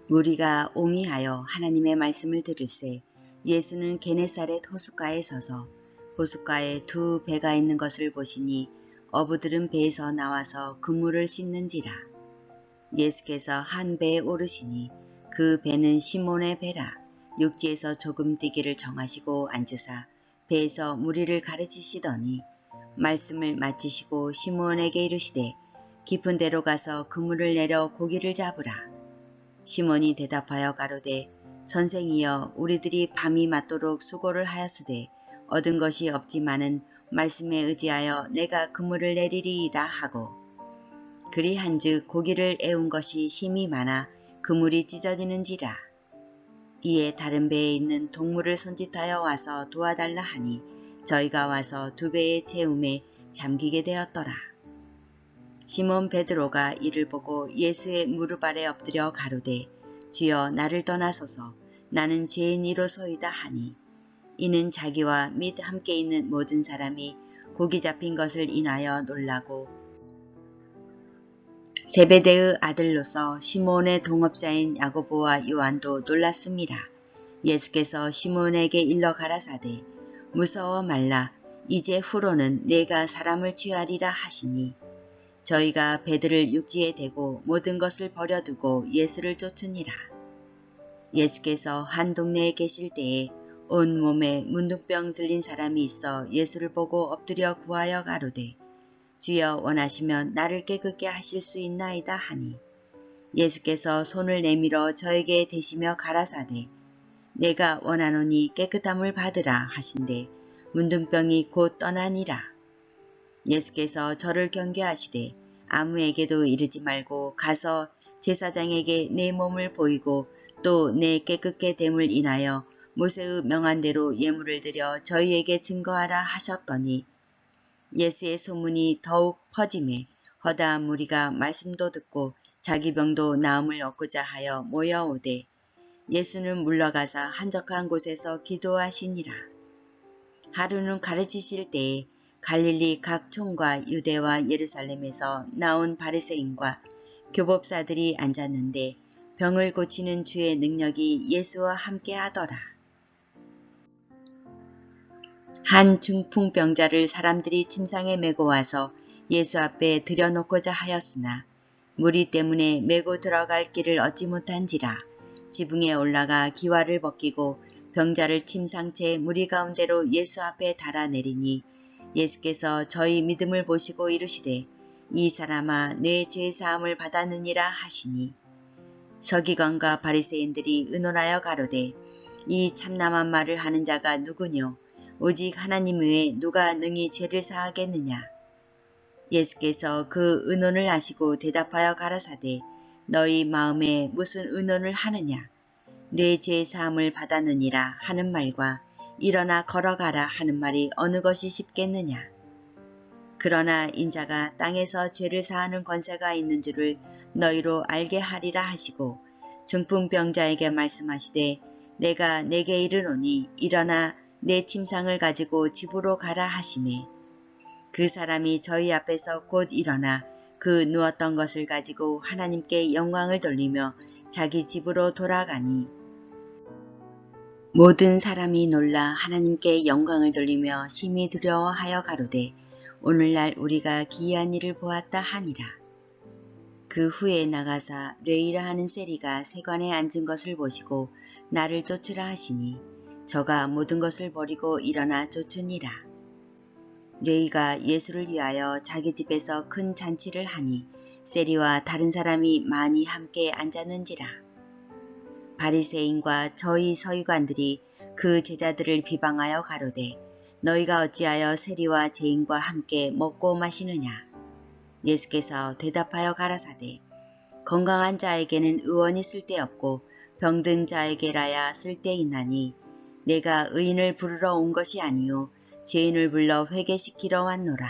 Speaker 1: 무리가 옹이하여 하나님의 말씀을 들을새 예수는 게네사렛 호숫가에 서서 호숫가에 두 배가 있는 것을 보시니 어부들은 배에서 나와서 그물을 씻는지라. 예수께서 한 배에 오르시니 그 배는 시몬의 배라. 육지에서 조금 뛰기를 정하시고 앉으사 배에서 무리를 가르치시더니 말씀을 마치시고 시몬에게 이르시되 깊은 데로 가서 그물을 내려 고기를 잡으라. 시몬이 대답하여 가로되 선생이여 우리들이 밤이 맞도록 수고를 하였으되 얻은 것이 없지만은 말씀에 의지하여 내가 그물을 내리리이다 하고 그리한즉 고기를 애운 것이 심히 많아 그물이 찢어지는지라. 이에 다른 배에 있는 동물을 손짓하여 와서 도와달라 하니 저희가 와서 두 배의 채움에 잠기게 되었더라. 시몬 베드로가 이를 보고 예수의 무릎 아래 엎드려 가로되 주여 나를 떠나소서 나는 죄인이로소이다 하니 이는 자기와 및 함께 있는 모든 사람이 고기 잡힌 것을 인하여 놀라고 세베대의 아들로서 시몬의 동업자인 야고보와 요한도 놀랐습니다. 예수께서 시몬에게 일러 가라사대 무서워 말라 이제 후로는 내가 사람을 취하리라 하시니 저희가 배들을 육지에 대고 모든 것을 버려두고 예수를 쫓으니라. 예수께서 한 동네에 계실 때에 온 몸에 문둥병 들린 사람이 있어 예수를 보고 엎드려 구하여 가로되 주여 원하시면 나를 깨끗게 하실 수 있나이다 하니 예수께서 손을 내밀어 저에게 대시며 가라사대 내가 원하노니 깨끗함을 받으라 하신대 문둥병이 곧 떠나니라. 예수께서 저를 경계하시되 아무에게도 이르지 말고 가서 제사장에게 내 몸을 보이고 또 내 깨끗게 됨을 인하여 모세의 명한 대로 예물을 드려 저희에게 증거하라 하셨더니 예수의 소문이 더욱 퍼짐에 허다한 무리가 말씀도 듣고 자기 병도 나음을 얻고자 하여 모여오되 예수는 물러가사 한적한 곳에서 기도하시니라. 하루는 가르치실 때에 갈릴리 각 촌과 유대와 예루살렘에서 나온 바리새인과 교법사들이 앉았는데 병을 고치는 주의 능력이 예수와 함께 하더라. 한 중풍병자를 사람들이 침상에 메고 와서 예수 앞에 들여놓고자 하였으나 무리 때문에 메고 들어갈 길을 얻지 못한지라 지붕에 올라가 기와를 벗기고 병자를 침상채 무리 가운데로 예수 앞에 달아내리니 예수께서 저희 믿음을 보시고 이르시되 이 사람아 내 죄 사함을 받았느니라 하시니 서기관과 바리새인들이 의논하여 가로되 이 참남한 말을 하는 자가 누구뇨 오직 하나님 외에 누가 능히 죄를 사하겠느냐. 예수께서 그 의논을 아시고 대답하여 가라사대 너희 마음에 무슨 의논을 하느냐. 내 죄 사함을 받았느니라 하는 말과 일어나 걸어가라 하는 말이 어느 것이 쉽겠느냐. 그러나 인자가 땅에서 죄를 사하는 권세가 있는 줄을 너희로 알게 하리라 하시고 중풍병자에게 말씀하시되 내가 내게 이르노니 일어나 내 침상을 가지고 집으로 가라 하시매 그 사람이 저희 앞에서 곧 일어나 그 누웠던 것을 가지고 하나님께 영광을 돌리며 자기 집으로 돌아가니 모든 사람이 놀라 하나님께 영광을 돌리며 심히 두려워하여 가로되 오늘날 우리가 기이한 일을 보았다 하니라. 그 후에 나가사 뢰이라 하는 세리가 세관에 앉은 것을 보시고 나를 쫓으라 하시니 저가 모든 것을 버리고 일어나 쫓으니라. 뢰이가 예수를 위하여 자기 집에서 큰 잔치를 하니 세리와 다른 사람이 많이 함께 앉았는지라. 바리새인과 저희 서기관들이 그 제자들을 비방하여 가로되 너희가 어찌하여 세리와 죄인과 함께 먹고 마시느냐. 예수께서 대답하여 가라사대 건강한 자에게는 의원이 쓸데없고 병든 자에게라야 쓸데있나니 내가 의인을 부르러 온 것이 아니요 죄인을 불러 회개시키러 왔노라.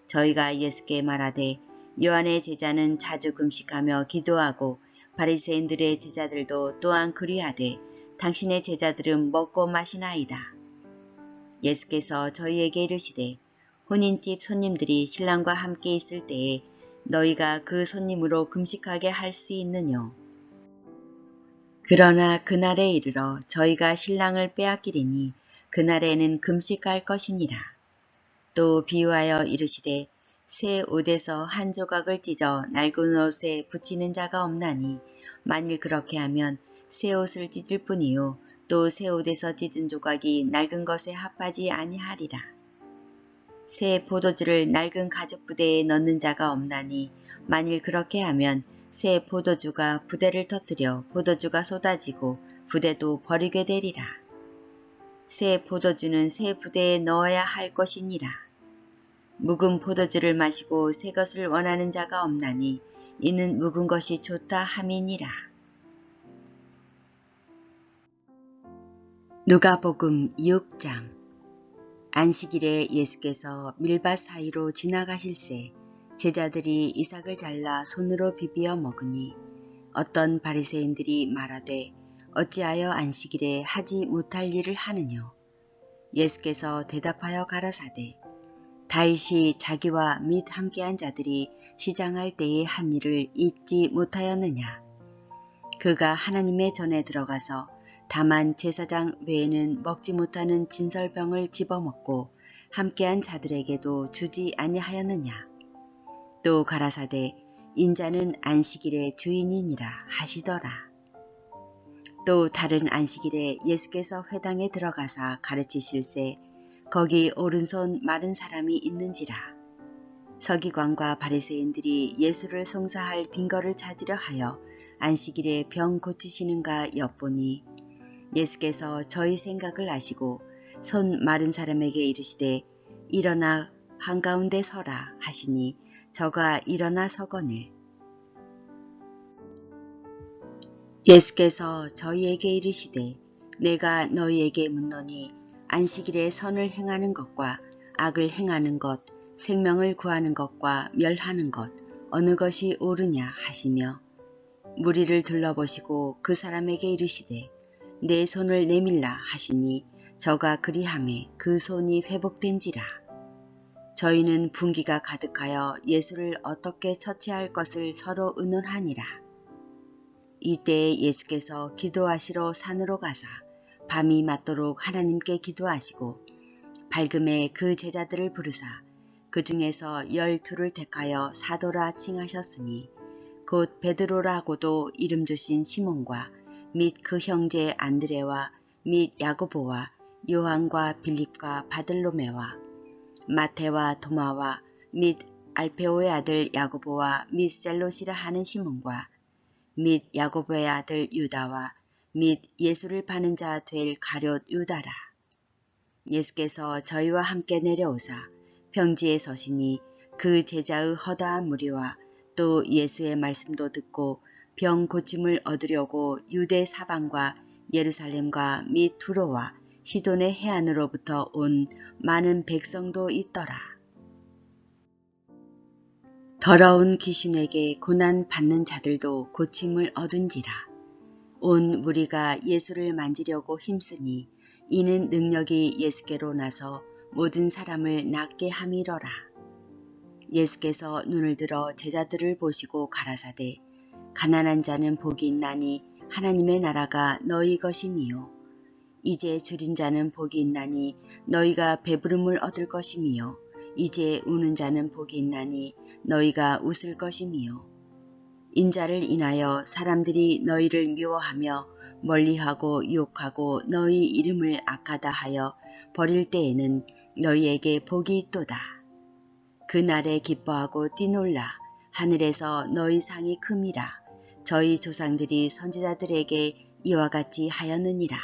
Speaker 1: 저희가 예수께 말하되 요한의 제자는 자주 금식하며 기도하고 바리새인들의 제자들도 또한 그리하되 당신의 제자들은 먹고 마시나이다. 예수께서 저희에게 이르시되 혼인집 손님들이 신랑과 함께 있을 때에 너희가 그 손님으로 금식하게 할 수 있느뇨. 그러나 그날에 이르러 저희가 신랑을 빼앗기리니 그날에는 금식할 것이니라. 또 비유하여 이르시되 새 옷에서 한 조각을 찢어 낡은 옷에 붙이는 자가 없나니 만일 그렇게 하면 새 옷을 찢을 뿐이요 또 새 옷에서 찢은 조각이 낡은 것에 합하지 아니하리라. 새 포도주를 낡은 가죽 부대에 넣는 자가 없나니 만일 그렇게 하면 새 포도주가 부대를 터뜨려 포도주가 쏟아지고 부대도 버리게 되리라. 새 포도주는 새 부대에 넣어야 할 것이니라. 묵은 포도주를 마시고 새 것을 원하는 자가 없나니 이는 묵은 것이 좋다 함이니라. 누가복음 6장. 안식일에 예수께서 밀밭 사이로 지나가실새 제자들이 이삭을 잘라 손으로 비비어 먹으니 어떤 바리새인들이 말하되 어찌하여 안식일에 하지 못할 일을 하느뇨. 예수께서 대답하여 가라사대 다윗이 자기와 및 함께한 자들이 시장할 때에 한 일을 잊지 못하였느냐. 그가 하나님의 전에 들어가서 다만 제사장 외에는 먹지 못하는 진설병을 집어먹고 함께한 자들에게도 주지 아니하였느냐. 또 가라사대 인자는 안식일의 주인이니라 하시더라. 또 다른 안식일에 예수께서 회당에 들어가사 가르치실새 거기 오른손 마른 사람이 있는지라. 서기관과 바리새인들이 예수를 송사할 빈거를 찾으려 하여 안식일에 병 고치시는가 엿보니 예수께서 저희 생각을 아시고 손 마른 사람에게 이르시되 일어나 한가운데 서라 하시니 저가 일어나 서거늘. 예수께서 저희에게 이르시되 내가 너희에게 묻노니 안식일에 선을 행하는 것과 악을 행하는 것, 생명을 구하는 것과 멸하는 것 어느 것이 옳으냐 하시며 무리를 둘러보시고 그 사람에게 이르시되 내 손을 내밀라 하시니 저가 그리하매 그 손이 회복된지라. 저희는 분기가 가득하여 예수를 어떻게 처치할 것을 서로 의논하니라. 이때에 예수께서 기도하시러 산으로 가사 밤이 맞도록 하나님께 기도하시고 밝음에 그 제자들을 부르사 그 중에서 12를 택하여 사도라 칭하셨으니 곧 베드로라고도 이름 주신 시몬과 및 그 형제 안드레와 및 야고보와 요한과 빌립과 바들로메와 마테와 도마와 및 알페오의 아들 야고보와 및 셀롯이라 하는 시몬과 및 야고보의 아들 유다와 및 예수를 파는 자 될 가룟 유다라. 예수께서 저희와 함께 내려오사 평지에 서시니 그 제자의 허다한 무리와 또 예수의 말씀도 듣고 병 고침을 얻으려고 유대 사방과 예루살렘과 및 두로와 시돈의 해안으로부터 온 많은 백성도 있더라. 더러운 귀신에게 고난 받는 자들도 고침을 얻은지라. 온 무리가 예수를 만지려고 힘쓰니 이는 능력이 예수께로 나서 모든 사람을 낫게 함이러라. 예수께서 눈을 들어 제자들을 보시고 가라사대 가난한 자는 복이 있나니 하나님의 나라가 너희 것이미요. 이제 줄인 자는 복이 있나니 너희가 배부름을 얻을 것이미요. 이제 우는 자는 복이 있나니 너희가 웃을 것이미요. 인자를 인하여 사람들이 너희를 미워하며 멀리하고 욕하고 너희 이름을 악하다 하여 버릴 때에는 너희에게 복이 있도다. 그날에 기뻐하고 뛰놀라. 하늘에서 너희 상이 큼이라. 저희 조상들이 선지자들에게 이와 같이 하였느니라.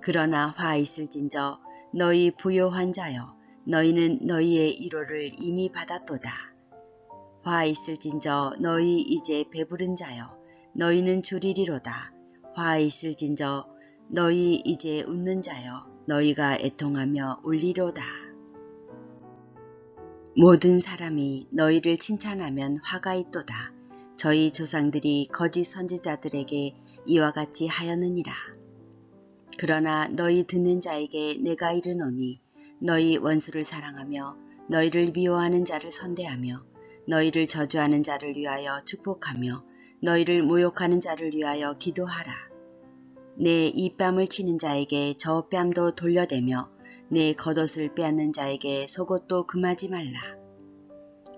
Speaker 1: 그러나 화 있을진저 너희 부요한 자여 너희는 너희의 위로를 이미 받았도다. 화 있을진저 너희 이제 배부른 자여 너희는 줄이리로다. 화 있을진저 너희 이제 웃는 자여 너희가 애통하며 울리로다. 모든 사람이 너희를 칭찬하면 화가 있도다. 저희 조상들이 거짓 선지자들에게 이와 같이 하였느니라. 그러나 너희 듣는 자에게 내가 이르노니 너희 원수를 사랑하며 너희를 미워하는 자를 선대하며 너희를 저주하는 자를 위하여 축복하며 너희를 모욕하는 자를 위하여 기도하라. 내 이뺨을 치는 자에게 저 뺨도 돌려대며 내 겉옷을 빼앗는 자에게 속옷도 금하지 말라.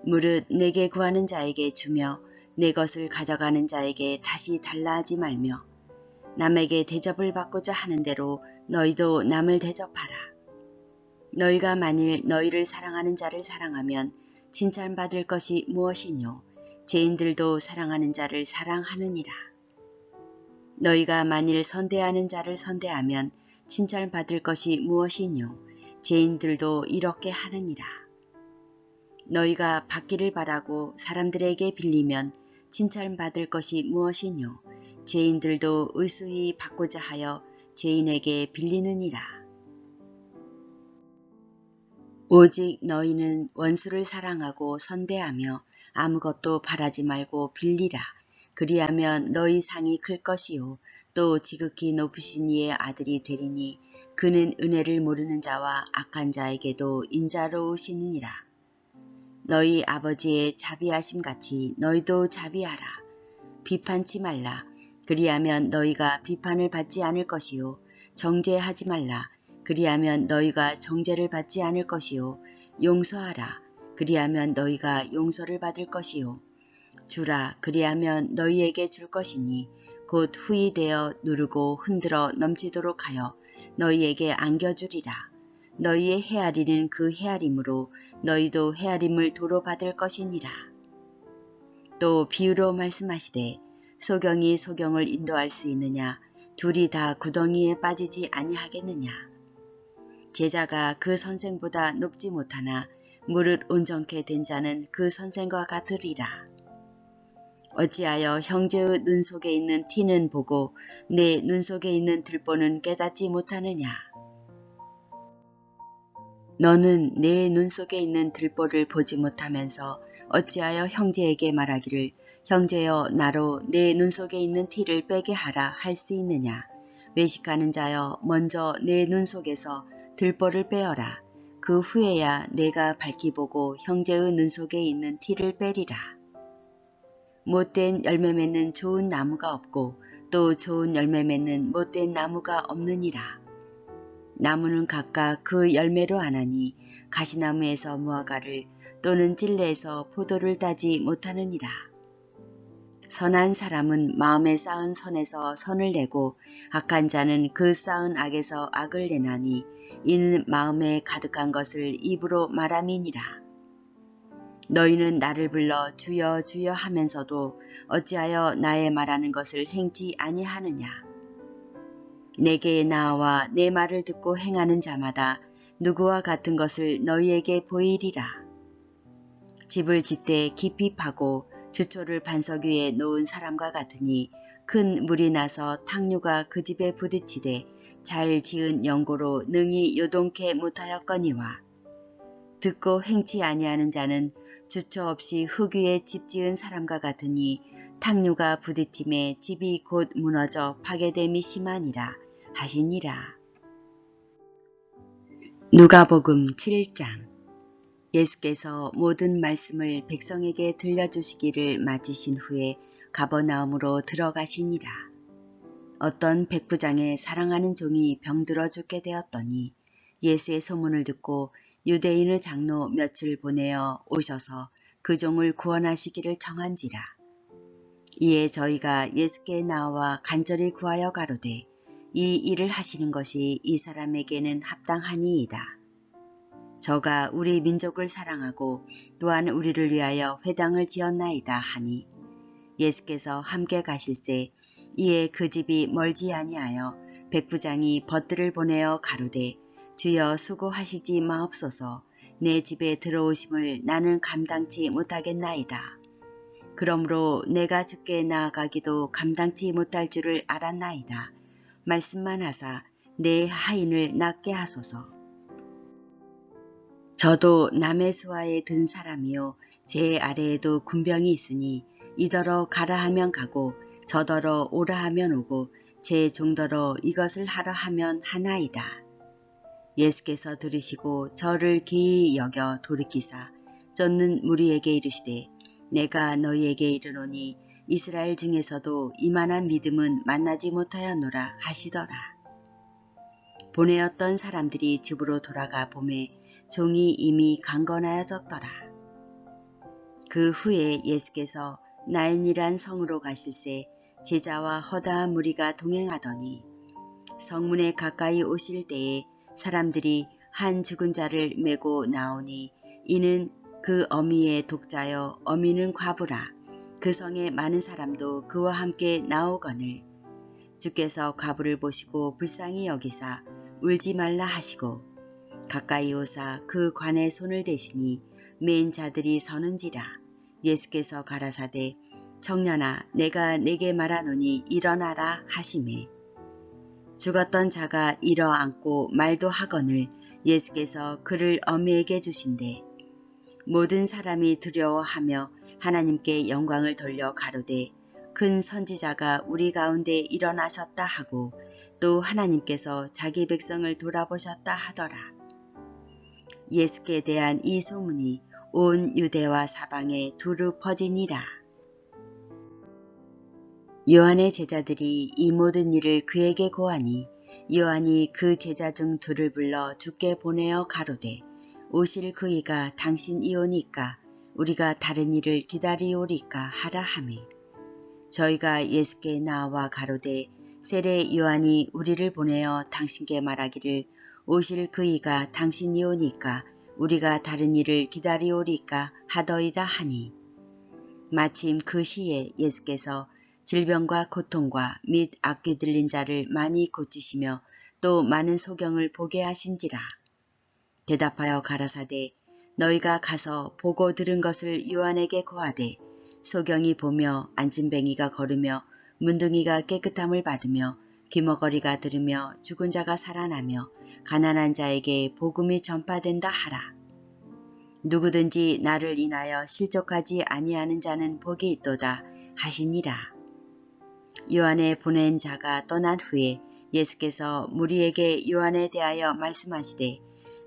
Speaker 1: 무릇 내게 구하는 자에게 주며 내 것을 가져가는 자에게 다시 달라 하지 말며 남에게 대접을 받고자 하는 대로 너희도 남을 대접하라. 너희가 만일 너희를 사랑하는 자를 사랑하면 칭찬받을 것이 무엇이뇨? 죄인들도 사랑하는 자를 사랑하느니라. 너희가 만일 선대하는 자를 선대하면 칭찬받을 것이 무엇이뇨? 죄인들도 이렇게 하느니라. 너희가 받기를 바라고 사람들에게 빌리면 칭찬받을 것이 무엇이뇨? 죄인들도 의수히 받고자 하여 죄인에게 빌리느니라. 오직 너희는 원수를 사랑하고 선대하며 아무것도 바라지 말고 빌리라. 그리하면 너희 상이 클 것이요 또 지극히 높으신 이의 아들이 되리니 그는 은혜를 모르는 자와 악한 자에게도 인자로우시느니라. 너희 아버지의 자비하심 같이 너희도 자비하라. 비판치 말라. 그리하면 너희가 비판을 받지 않을 것이요 정죄하지 말라. 그리하면 너희가 정죄를 받지 않을 것이요 용서하라. 그리하면 너희가 용서를 받을 것이요 주라. 그리하면 너희에게 줄 것이니 곧 후히 되어 누르고 흔들어 넘치도록 하여 너희에게 안겨주리라. 너희의 헤아리는 그 헤아림으로 너희도 헤아림을 도로 받을 것이니라. 또 비유로 말씀하시되 소경이 소경을 인도할 수 있느냐? 둘이 다 구덩이에 빠지지 아니하겠느냐? 제자가 그 선생보다 높지 못하나 무릇 온전케 된 자는 그 선생과 같으리라. 어찌하여 형제의 눈 속에 있는 티는 보고 내 눈 속에 있는 들보는 깨닫지 못하느냐? 너는 내 눈 속에 있는 들보를 보지 못하면서 어찌하여 형제에게 말하기를 형제여 나로 내 눈 속에 있는 티를 빼게 하라 할 수 있느냐? 외식하는 자여 먼저 내 눈 속에서 들보를 빼어라. 그 후에야 내가 밝히 보고 형제의 눈 속에 있는 티를 빼리라. 못된 열매 맺는 좋은 나무가 없고 또 좋은 열매 맺는 못된 나무가 없느니라. 나무는 각각 그 열매로 아나니 가시나무에서 무화과를 또는 찔레에서 포도를 따지 못하느니라. 선한 사람은 마음에 쌓은 선에서 선을 내고 악한 자는 그 쌓은 악에서 악을 내나니 이는 마음에 가득한 것을 입으로 말함이니라. 너희는 나를 불러 주여 주여 하면서도 어찌하여 나의 말하는 것을 행치 아니하느냐. 내게 나와 내 말을 듣고 행하는 자마다 누구와 같은 것을 너희에게 보이리라. 집을 짓되 깊이 파고 주초를 반석 위에 놓은 사람과 같으니 큰 물이 나서 탕류가 그 집에 부딪히되 잘 지은 연고로 능히 요동케 못하였거니와 듣고 행치 아니하는 자는 주초 없이 흙 위에 집 지은 사람과 같으니 탕류가 부딪힘에 집이 곧 무너져 파괴됨이 심하니라 하시니라. 누가복음 7장. 예수께서 모든 말씀을 백성에게 들려주시기를 마치신 후에 가버나움으로 들어가시니라. 어떤 백부장의 사랑하는 종이 병들어 죽게 되었더니 예수의 소문을 듣고 유대인의 장로 몇을 보내어 오셔서 그 종을 구원하시기를 청한지라. 이에 저희가 예수께 나와 간절히 구하여 가로되 이 일을 하시는 것이 이 사람에게는 합당하니이다. 저가 우리 민족을 사랑하고 또한 우리를 위하여 회당을 지었나이다 하니 예수께서 함께 가실새 이에 그 집이 멀지 아니하여 백부장이 벗들을 보내어 가로되 주여 수고하시지 마옵소서. 내 집에 들어오심을 나는 감당치 못하겠나이다. 그러므로 내가 주께 나아가기도 감당치 못할 줄을 알았나이다. 말씀만 하사 내 하인을 낫게 하소서. 저도 남의 수하에 든 사람이요 제 아래에도 군병이 있으니 이더러 가라 하면 가고 저더러 오라 하면 오고 제 종더러 이것을 하라 하면 하나이다. 예수께서 들으시고 저를 기이 여겨 돌이키사 쫓는 무리에게 이르시되 내가 너희에게 이르노니 이스라엘 중에서도 이만한 믿음은 만나지 못하였노라 하시더라. 보내었던 사람들이 집으로 돌아가 보매 종이 이미 강건하여졌더라. 그 후에 예수께서 나인이란 성으로 가실새 제자와 허다한 무리가 동행하더니 성문에 가까이 오실 때에 사람들이 한 죽은 자를 메고 나오니 이는 그 어미의 독자여 어미는 과부라. 그 성에 많은 사람도 그와 함께 나오거늘 주께서 과부를 보시고 불쌍히 여기사 울지 말라 하시고 가까이 오사 그 관에 손을 대시니 맨 자들이 서는지라. 예수께서 가라사대 청년아 내가 네게 말하노니 일어나라 하시매 죽었던 자가 일어앉고 말도 하거늘 예수께서 그를 어미에게 주신대 모든 사람이 두려워하며 하나님께 영광을 돌려 가로되 큰 선지자가 우리 가운데 일어나셨다 하고 또 하나님께서 자기 백성을 돌아보셨다 하더라. 예수께 대한 이 소문이 온 유대와 사방에 두루 퍼지니라. 요한의 제자들이 이 모든 일을 그에게 고하니 요한이 그 제자 중 둘을 불러 주께 보내어 가로되 오실 그이가 당신이오니까 우리가 다른 일을 기다리오리까 하라 하매 저희가 예수께 나와 가로되 세례 요한이 우리를 보내어 당신께 말하기를 오실 그이가 당신이오니까 우리가 다른 일을 기다리오리까 하더이다 하니 마침 그 시에 예수께서 질병과 고통과 및 악귀 들린 자를 많이 고치시며 또 많은 소경을 보게 하신지라. 대답하여 가라사대 너희가 가서 보고 들은 것을 요한에게 고하되 소경이 보며 안진뱅이가 걸으며 문둥이가 깨끗함을 받으며 귀머거리가 들으며 죽은 자가 살아나며 가난한 자에게 복음이 전파된다 하라. 누구든지 나를 인하여 실족하지 아니하는 자는 복이 있도다 하시니라. 요한의 보낸 자가 떠난 후에 예수께서 무리에게 요한에 대하여 말씀하시되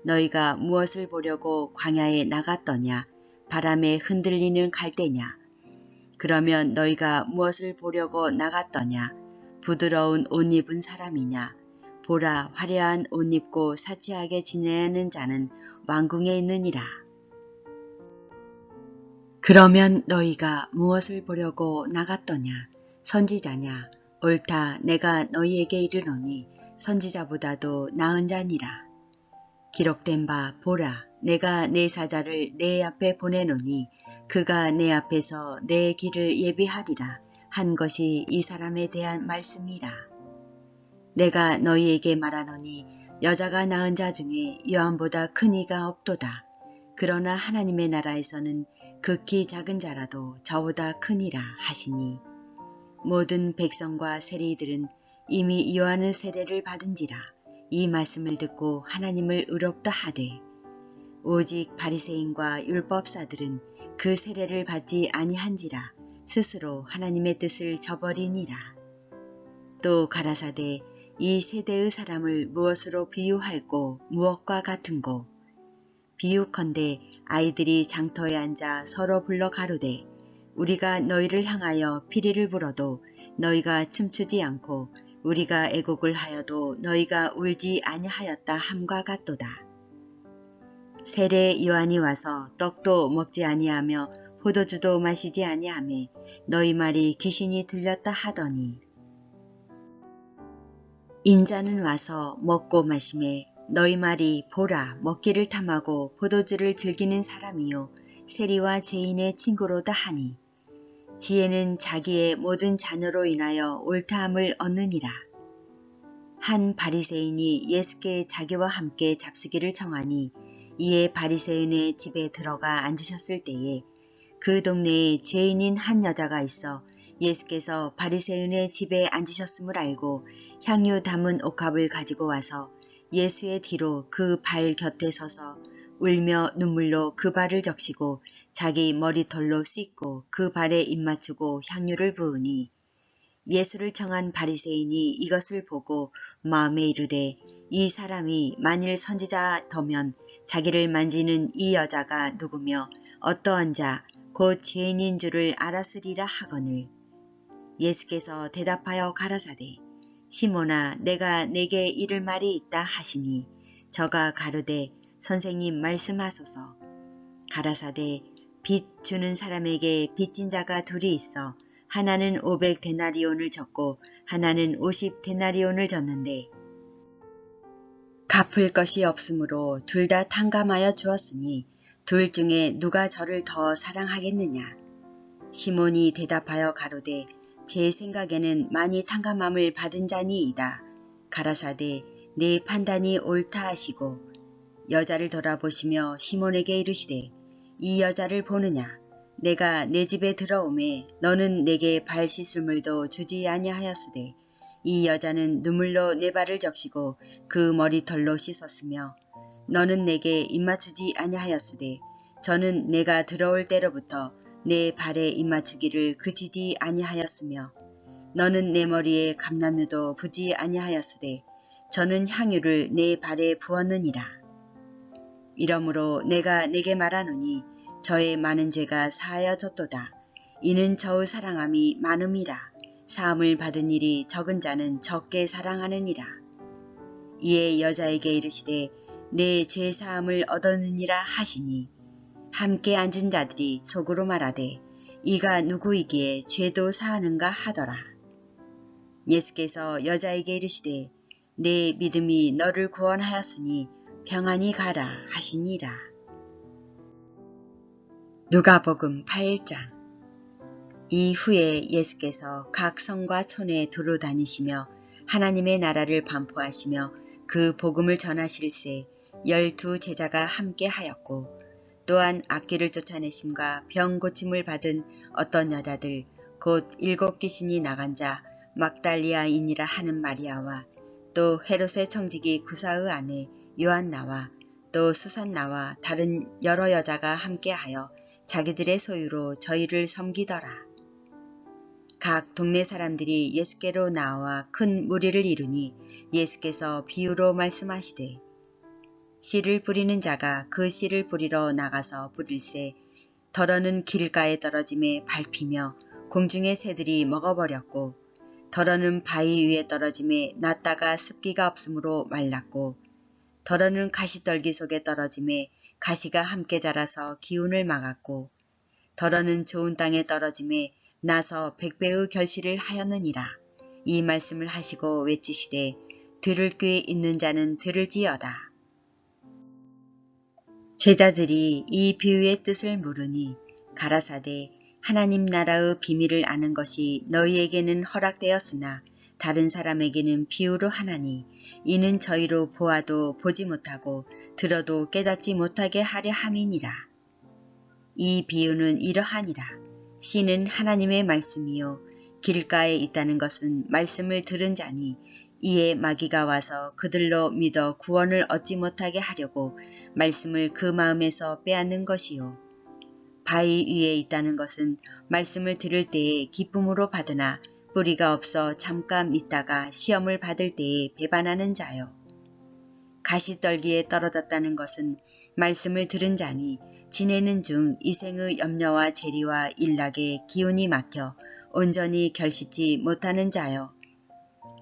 Speaker 1: 너희가 무엇을 보려고 광야에 나갔더냐 바람에 흔들리는 갈대냐 그러면 너희가 무엇을 보려고 나갔더냐 부드러운 옷 입은 사람이냐 보라 화려한 옷 입고 사치하게 지내는 자는 왕궁에 있느니라. 그러면 너희가 무엇을 보려고 나갔더냐 선지자냐 옳다 내가 너희에게 이르노니 선지자보다도 나은 자니라. 기록된 바 보라 내가 내 사자를 내 앞에 보내노니 그가 내 앞에서 내 길을 예비하리라 한 것이 이 사람에 대한 말씀이라. 내가 너희에게 말하노니 여자가 낳은 자 중에 요한보다 큰 이가 없도다. 그러나 하나님의 나라에서는 극히 작은 자라도 저보다 크니라 하시니 모든 백성과 세리들은 이미 요한의 세례를 받은지라 이 말씀을 듣고 하나님을 의롭다 하되 오직 바리새인과 율법사들은 그 세례를 받지 아니한지라 스스로 하나님의 뜻을 저버리니라. 또 가라사대 이 세대의 사람을 무엇으로 비유할꼬 무엇과 같은고 비유컨대 아이들이 장터에 앉아 서로 불러 가로되 우리가 너희를 향하여 피리를 불어도 너희가 춤추지 않고 우리가 애곡을 하여도 너희가 울지 아니하였다 함과 같도다. 세례 요한이 와서 떡도 먹지 아니하며 포도주도 마시지 아니하매 너희 말이 귀신이 들렸다 하더니 인자는 와서 먹고 마시매 너희 말이 보라 먹기를 탐하고 포도주를 즐기는 사람이요 세리와 죄인의 친구로다 하니 지혜는 자기의 모든 자녀로 인하여 옳다함을 얻느니라. 한 바리새인이 예수께 자기와 함께 잡수기를 청하니 이에 바리새인의 집에 들어가 앉으셨을 때에 그 동네에 죄인인 한 여자가 있어 예수께서 바리새인의 집에 앉으셨음을 알고 향유 담은 옥합을 가지고 와서 예수의 뒤로 그 발 곁에 서서 울며 눈물로 그 발을 적시고 자기 머리털로 씻고 그 발에 입맞추고 향유를 부으니 예수를 청한 바리새인이 이것을 보고 마음에 이르되 이 사람이 만일 선지자더면 자기를 만지는 이 여자가 누구며 어떠한 자 곧 죄인인 줄을 알았으리라 하거늘 예수께서 대답하여 가라사대 시몬아 내가 내게 이를 말이 있다 하시니 저가 가로되 선생님 말씀하소서. 가라사대 빚 주는 사람에게 빚진 자가 둘이 있어 하나는 500데나리온을 졌고 하나는 50데나리온을 졌는데 갚을 것이 없으므로 둘 다 탕감하여 주었으니 둘 중에 누가 저를 더 사랑하겠느냐. 시몬이 대답하여 가로되 제 생각에는 많이 탕감함을 받은 자니이다. 가라사대 내 판단이 옳다 하시고 여자를 돌아보시며 시몬에게 이르시되 이 여자를 보느냐. 내가 내 집에 들어오매 너는 내게 발 씻을 물도 주지 아니하였으되 이 여자는 눈물로 내 발을 적시고 그 머리털로 씻었으며 너는 내게 입맞추지 아니하였으되 저는 내가 들어올 때로부터 내 발에 입맞추기를 그치지 아니하였으며 너는 내 머리에 감람유도 부지 아니하였으되 저는 향유를 내 발에 부었느니라. 이러므로 내가 내게 말하노니 저의 많은 죄가 사하여졌도다. 이는 저의 사랑함이 많음이라. 사함을 받은 일이 적은 자는 적게 사랑하느니라. 이에 여자에게 이르시되 내 죄 사함을 얻었느니라 하시니 함께 앉은 자들이 속으로 말하되 이가 누구이기에 죄도 사하는가 하더라. 예수께서 여자에게 이르시되 내 믿음이 너를 구원하였으니 평안히 가라 하시니라. 누가복음 8장. 이후에 예수께서 각 성과 촌에 두루 다니시며 하나님의 나라를 반포하시며 그 복음을 전하실세 12 제자가 함께 하였고 또한 악귀를 쫓아내심과 병 고침을 받은 어떤 여자들 곧 7 귀신이 나간 자 막달리아인이라 하는 마리아와 또 헤롯의 청지기 구사의 아내 요한나와 또 수산나와 다른 여러 여자가 함께하여 자기들의 소유로 저희를 섬기더라. 각 동네 사람들이 예수께로 나와 큰 무리를 이루니 예수께서 비유로 말씀하시되 씨를 뿌리는 자가 그 씨를 뿌리러 나가서 뿌릴새 덜어는 길가에 떨어짐에 밟히며 공중의 새들이 먹어버렸고 덜어는 바위 위에 떨어짐에 낫다가 습기가 없으므로 말랐고 덜어는 가시떨기 속에 떨어짐에 가시가 함께 자라서 기운을 막았고 덜어는 좋은 땅에 떨어짐에 나서 100배의 결실을 하였느니라. 이 말씀을 하시고 외치시되 들을 귀 있는 자는 들을지어다. 제자들이 이 비유의 뜻을 물으니 가라사대 하나님 나라의 비밀을 아는 것이 너희에게는 허락되었으나 다른 사람에게는 비유로 하나니 이는 저희로 보아도 보지 못하고 들어도 깨닫지 못하게 하려 함이니라. 이 비유는 이러하니라. 씨는 하나님의 말씀이요 길가에 있다는 것은 말씀을 들은 자니 이에 마귀가 와서 그들로 믿어 구원을 얻지 못하게 하려고 말씀을 그 마음에서 빼앗는 것이요. 바위 위에 있다는 것은 말씀을 들을 때에 기쁨으로 받으나 뿌리가 없어 잠깐 있다가 시험을 받을 때에 배반하는 자요. 가시떨기에 떨어졌다는 것은 말씀을 들은 자니 지내는 중 이생의 염려와 재리와 일락에 기운이 막혀 온전히 결실지 못하는 자요.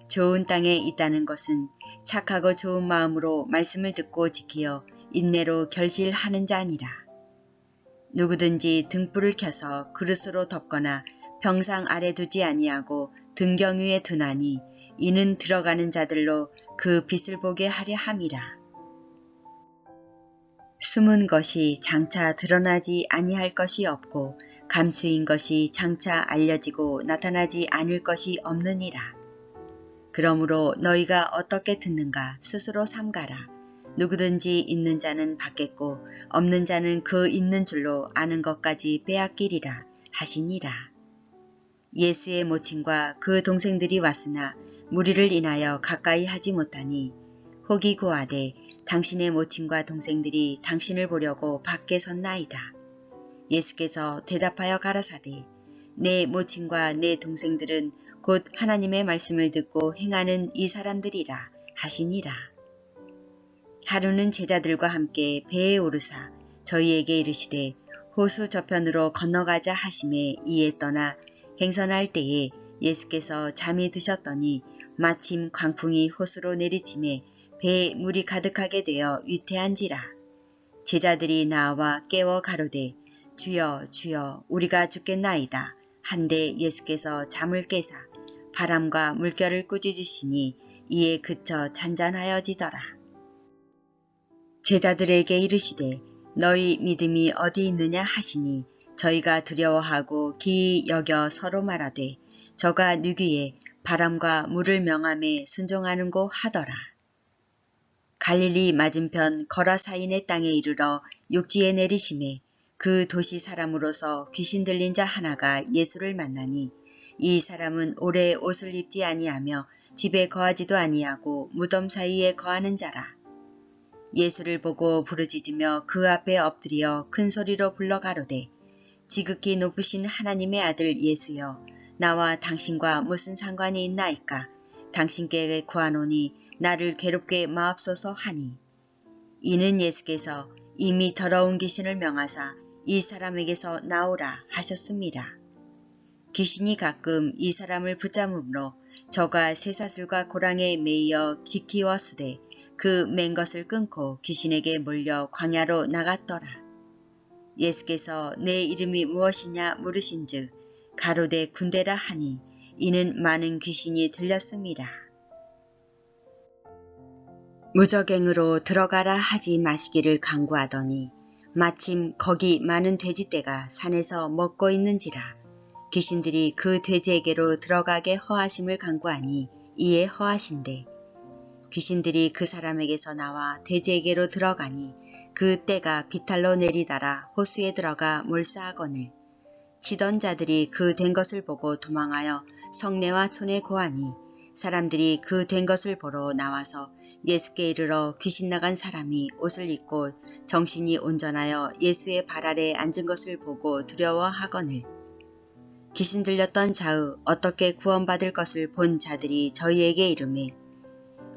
Speaker 1: 좋은 땅에 있다는 것은 착하고 좋은 마음으로 말씀을 듣고 지키어 인내로 결실하는 자니라. 누구든지 등불을 켜서 그릇으로 덮거나 병상 아래 두지 아니하고 등경 위에 두나니 이는 들어가는 자들로 그 빛을 보게 하려 함이라. 숨은 것이 장차 드러나지 아니할 것이 없고 감추인 것이 장차 알려지고 나타나지 않을 것이 없느니라. 그러므로 너희가 어떻게 듣는가 스스로 삼가라. 누구든지 있는 자는 받겠고 없는 자는 그 있는 줄로 아는 것까지 빼앗기리라 하시니라. 예수의 모친과 그 동생들이 왔으나 무리를 인하여 가까이 하지 못하니 혹이 고하되 당신의 모친과 동생들이 당신을 보려고 밖에 섰나이다. 예수께서 대답하여 가라사대 내 모친과 내 동생들은 곧 하나님의 말씀을 듣고 행하는 이 사람들이라 하시니라. 하루는 제자들과 함께 배에 오르사 저희에게 이르시되 호수 저편으로 건너가자 하심에 이에 떠나 행선할 때에 예수께서 잠이 드셨더니 마침 광풍이 호수로 내리침에 배에 물이 가득하게 되어 위태한지라. 제자들이 나와 깨워 가로되 주여 주여 우리가 죽겠나이다 한데 예수께서 잠을 깨사 바람과 물결을 꾸짖으시니 이에 그쳐 잔잔하여지더라. 제자들에게 이르시되 너희 믿음이 어디 있느냐 하시니 저희가 두려워하고 기이 여겨 서로 말하되 저가 누구에 바람과 물을 명함에 순종하는고 하더라. 갈릴리 맞은편 거라사인의 땅에 이르러 육지에 내리심에 그 도시 사람으로서 귀신 들린 자 하나가 예수를 만나니 이 사람은 오래 옷을 입지 아니하며 집에 거하지도 아니하고 무덤 사이에 거하는 자라. 예수를 보고 부르짖으며 그 앞에 엎드려 큰 소리로 불러 가로되 지극히 높으신 하나님의 아들 예수여 나와 당신과 무슨 상관이 있나이까. 당신께 구하노니 나를 괴롭게 마옵소서 하니 이는 예수께서 이미 더러운 귀신을 명하사 이 사람에게서 나오라 하셨습니다. 귀신이 가끔 이 사람을 붙잡으므로 저가 쇠사슬과 고랑에 매이어 지키었으되 그 맨 것을 끊고 귀신에게 몰려 광야로 나갔더라. 예수께서 내 이름이 무엇이냐 물으신즉 가로되 군대라 하니 이는 많은 귀신이 들렸습니다. 무저갱으로 들어가라 하지 마시기를 강구하더니 마침 거기 많은 돼지떼가 산에서 먹고 있는지라. 귀신들이 그 돼지에게로 들어가게 허하심을 강구하니 이에 허하신대. 귀신들이 그 사람에게서 나와 돼지에게로 들어가니 그 떼가 비탈로 내리달아 호수에 들어가 몰사하거늘 치던 자들이 그 된 것을 보고 도망하여 성내와 촌에 고하니 사람들이 그 된 것을 보러 나와서 예수께 이르러 귀신 나간 사람이 옷을 입고 정신이 온전하여 예수의 발 아래 앉은 것을 보고 두려워하거늘 귀신 들렸던 자의 어떻게 구원받을 것을 본 자들이 저희에게 이르매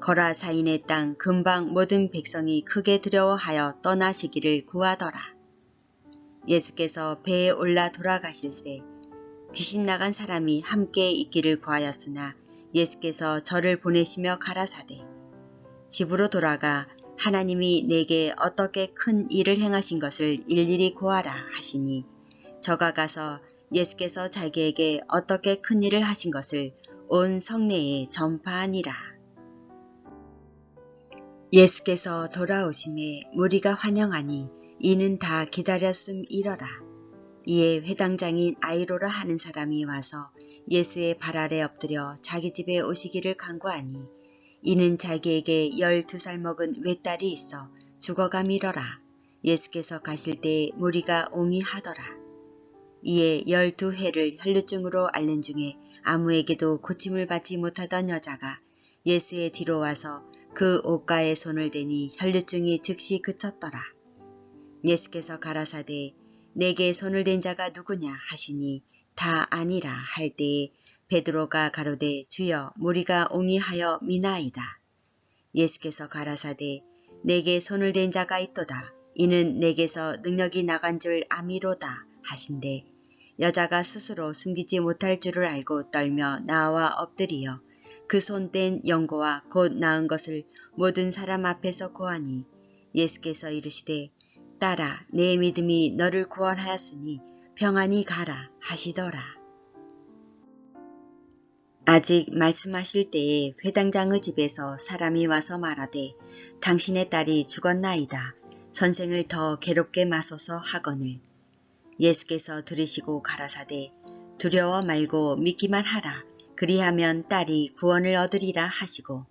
Speaker 1: 거라사인의 땅 근방 모든 백성이 크게 두려워하여 떠나시기를 구하더라. 예수께서 배에 올라 돌아가실새 귀신 나간 사람이 함께 있기를 구하였으나 예수께서 저를 보내시며 가라사대 집으로 돌아가 하나님이 내게 어떻게 큰 일을 행하신 것을 일일이 고하라 하시니 저가 가서 예수께서 자기에게 어떻게 큰 일을 하신 것을 온 성내에 전파하니라. 예수께서 돌아오심에 무리가 환영하니 이는 다 기다렸음이러라. 이에 회당장인 아이로라 하는 사람이 와서 예수의 발 아래 엎드려 자기 집에 오시기를 간구하니 이는 자기에게 12살 먹은 외딸이 있어 죽어가미러라. 예수께서 가실 때에 무리가 옹이하더라. 이에 12해를 혈루증으로 앓는 중에 아무에게도 고침을 받지 못하던 여자가 예수의 뒤로 와서 그 옷가에 손을 대니 혈루증이 즉시 그쳤더라. 예수께서 가라사대 내게 손을 댄 자가 누구냐 하시니 다 아니라 할 때에 베드로가 가로되 주여 무리가 옹이하여 미나이다. 예수께서 가라사대 내게 손을 댄 자가 있도다. 이는 내게서 능력이 나간 줄 아미로다 하신대 여자가 스스로 숨기지 못할 줄을 알고 떨며 나와 엎드리어 그 손 댄 영고와 곧 나은 것을 모든 사람 앞에서 고하니 예수께서 이르시되 딸아 내 믿음이 너를 구원하였으니 평안히 가라 하시더라. 아직 말씀하실 때에 회당장의 집에서 사람이 와서 말하되 당신의 딸이 죽었나이다. 선생을 더 괴롭게 마소서 하거늘 예수께서 들으시고 가라사대 두려워 말고 믿기만 하라. 그리하면 딸이 구원을 얻으리라 하시고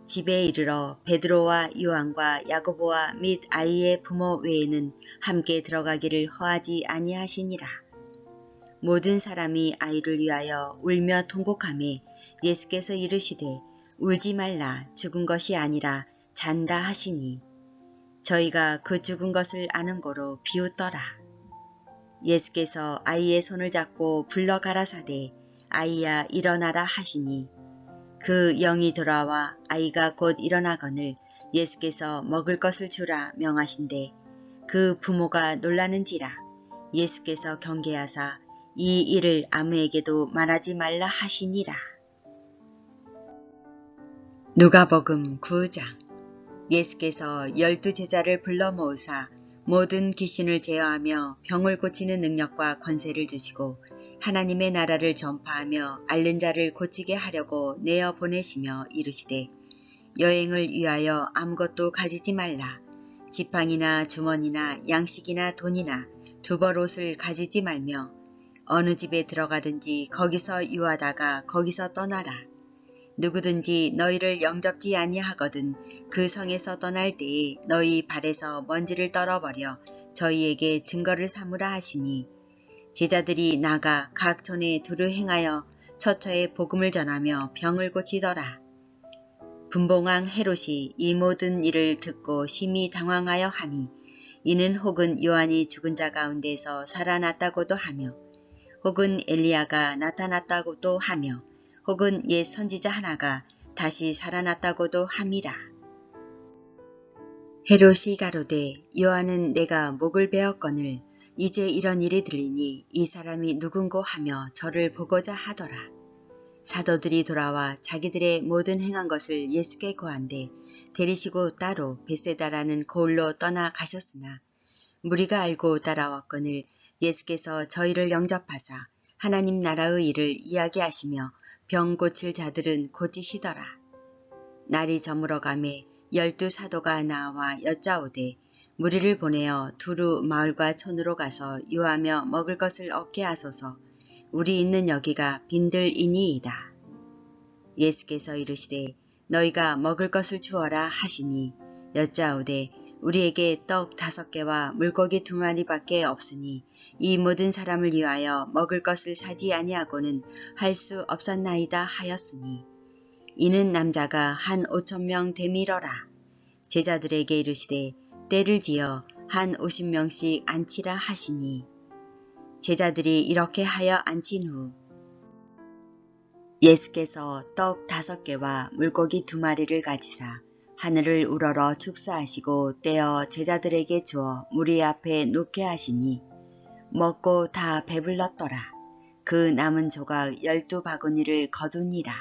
Speaker 1: 집에 이르러 베드로와 요한과 야고보와 및 아이의 부모 외에는 함께 들어가기를 허하지 아니하시니라. 모든 사람이 아이를 위하여 울며 통곡하매 예수께서 이르시되 울지 말라 죽은 것이 아니라 잔다 하시니 저희가 그 죽은 것을 아는 고로 비웃더라. 예수께서 아이의 손을 잡고 불러 가라사대 아이야 일어나라 하시니 그 영이 돌아와 아이가 곧 일어나거늘 예수께서 먹을 것을 주라 명하신대 그 부모가 놀라는지라. 예수께서 경계하사 이 일을 아무에게도 말하지 말라 하시니라. 누가복음 9장. 예수께서 12제자를 불러 모으사 모든 귀신을 제어하며 병을 고치는 능력과 권세를 주시고 하나님의 나라를 전파하며 앓는 자를 고치게 하려고 내어 보내시며 이르시되 여행을 위하여 아무것도 가지지 말라. 지팡이나 주머니나 양식이나 돈이나 두벌 옷을 가지지 말며 어느 집에 들어가든지 거기서 유하다가 거기서 떠나라. 누구든지 너희를 영접지 아니하거든 그 성에서 떠날 때에 너희 발에서 먼지를 떨어버려 저희에게 증거를 삼으라 하시니 제자들이 나가 각 촌에 두루 행하여 처처에 복음을 전하며 병을 고치더라. 분봉왕 헤롯이 이 모든 일을 듣고 심히 당황하여 하니 이는 혹은 요한이 죽은 자 가운데서 살아났다고도 하며 혹은 엘리야가 나타났다고도 하며 혹은 옛 선지자 하나가 다시 살아났다고도 함이라. 헤롯이 가로되 요한은 내가 목을 베었거늘 이제 이런 일이 들리니 이 사람이 누군고 하며 저를 보고자 하더라. 사도들이 돌아와 자기들의 모든 행한 것을 예수께 고한데 데리시고 따로 벳세다라는 고을로 떠나 가셨으나 무리가 알고 따라왔거늘 예수께서 저희를 영접하사 하나님 나라의 일을 이야기하시며 병 고칠 자들은 고치시더라. 날이 저물어 가매 12 사도가 나와 여짜오되 무리를 보내어 두루 마을과 촌으로 가서 유하며 먹을 것을 얻게 하소서. 우리 있는 여기가 빈들이니이다. 예수께서 이르시되 너희가 먹을 것을 주어라 하시니 여짜오되 우리에게 떡 5개와 물고기 2마리밖에 없으니 이 모든 사람을 위하여 먹을 것을 사지 아니하고는 할 수 없었나이다 하였으니 이는 남자가 한 5,000명 되밀어라. 제자들에게 이르시되 때를 지어 한 50명씩 앉히라 하시니 제자들이 이렇게 하여 앉힌 후 예수께서 떡 5개와 물고기 2마리를 가지사 하늘을 우러러 축사하시고 떼어 제자들에게 주어 무리 앞에 놓게 하시니 먹고 다 배불렀더라. 그 남은 조각 12바구니를 거두니라.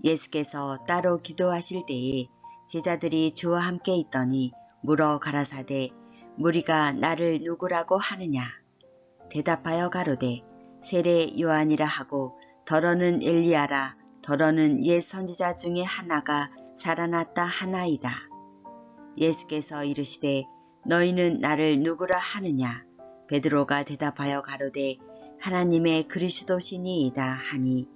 Speaker 1: 예수께서 따로 기도하실 때에 제자들이 주와 함께 있더니 물어 가라사대 무리가 나를 누구라고 하느냐. 대답하여 가로되 세례 요한이라 하고 더러는 엘리야라 더러는 옛 선지자 중에 하나가 살아났다 하나이다. 예수께서 이르시되 너희는 나를 누구라 하느냐. 베드로가 대답하여 가로되 하나님의 그리스도시니이다 하니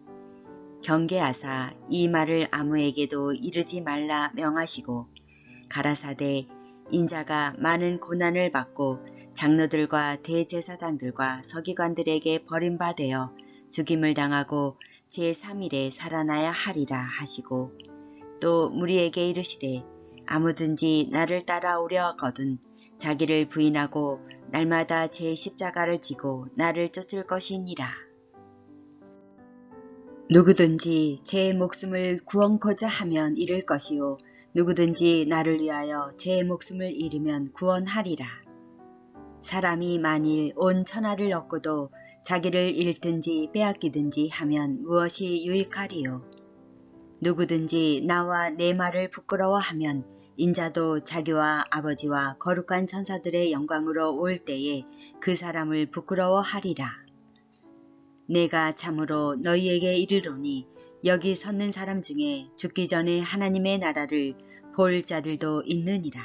Speaker 1: 경계하사 이 말을 아무에게도 이르지 말라 명하시고 가라사대 인자가 많은 고난을 받고 장로들과 대제사장들과 서기관들에게 버림받아 죽임을 당하고 제3일에 살아나야 하리라 하시고 또 무리에게 이르시되 아무든지 나를 따라오려거든 자기를 부인하고 날마다 제 십자가를 지고 나를 쫓을 것이니라. 누구든지 제 목숨을 구원코자 하면 잃을 것이요 누구든지 나를 위하여 제 목숨을 잃으면 구원하리라. 사람이 만일 온 천하를 얻고도 자기를 잃든지 빼앗기든지 하면 무엇이 유익하리요. 누구든지 나와 내 말을 부끄러워하면 인자도 자기와 아버지와 거룩한 천사들의 영광으로 올 때에 그 사람을 부끄러워하리라. 내가 참으로 너희에게 이르노니 여기 섰는 사람 중에 죽기 전에 하나님의 나라를 볼 자들도 있느니라.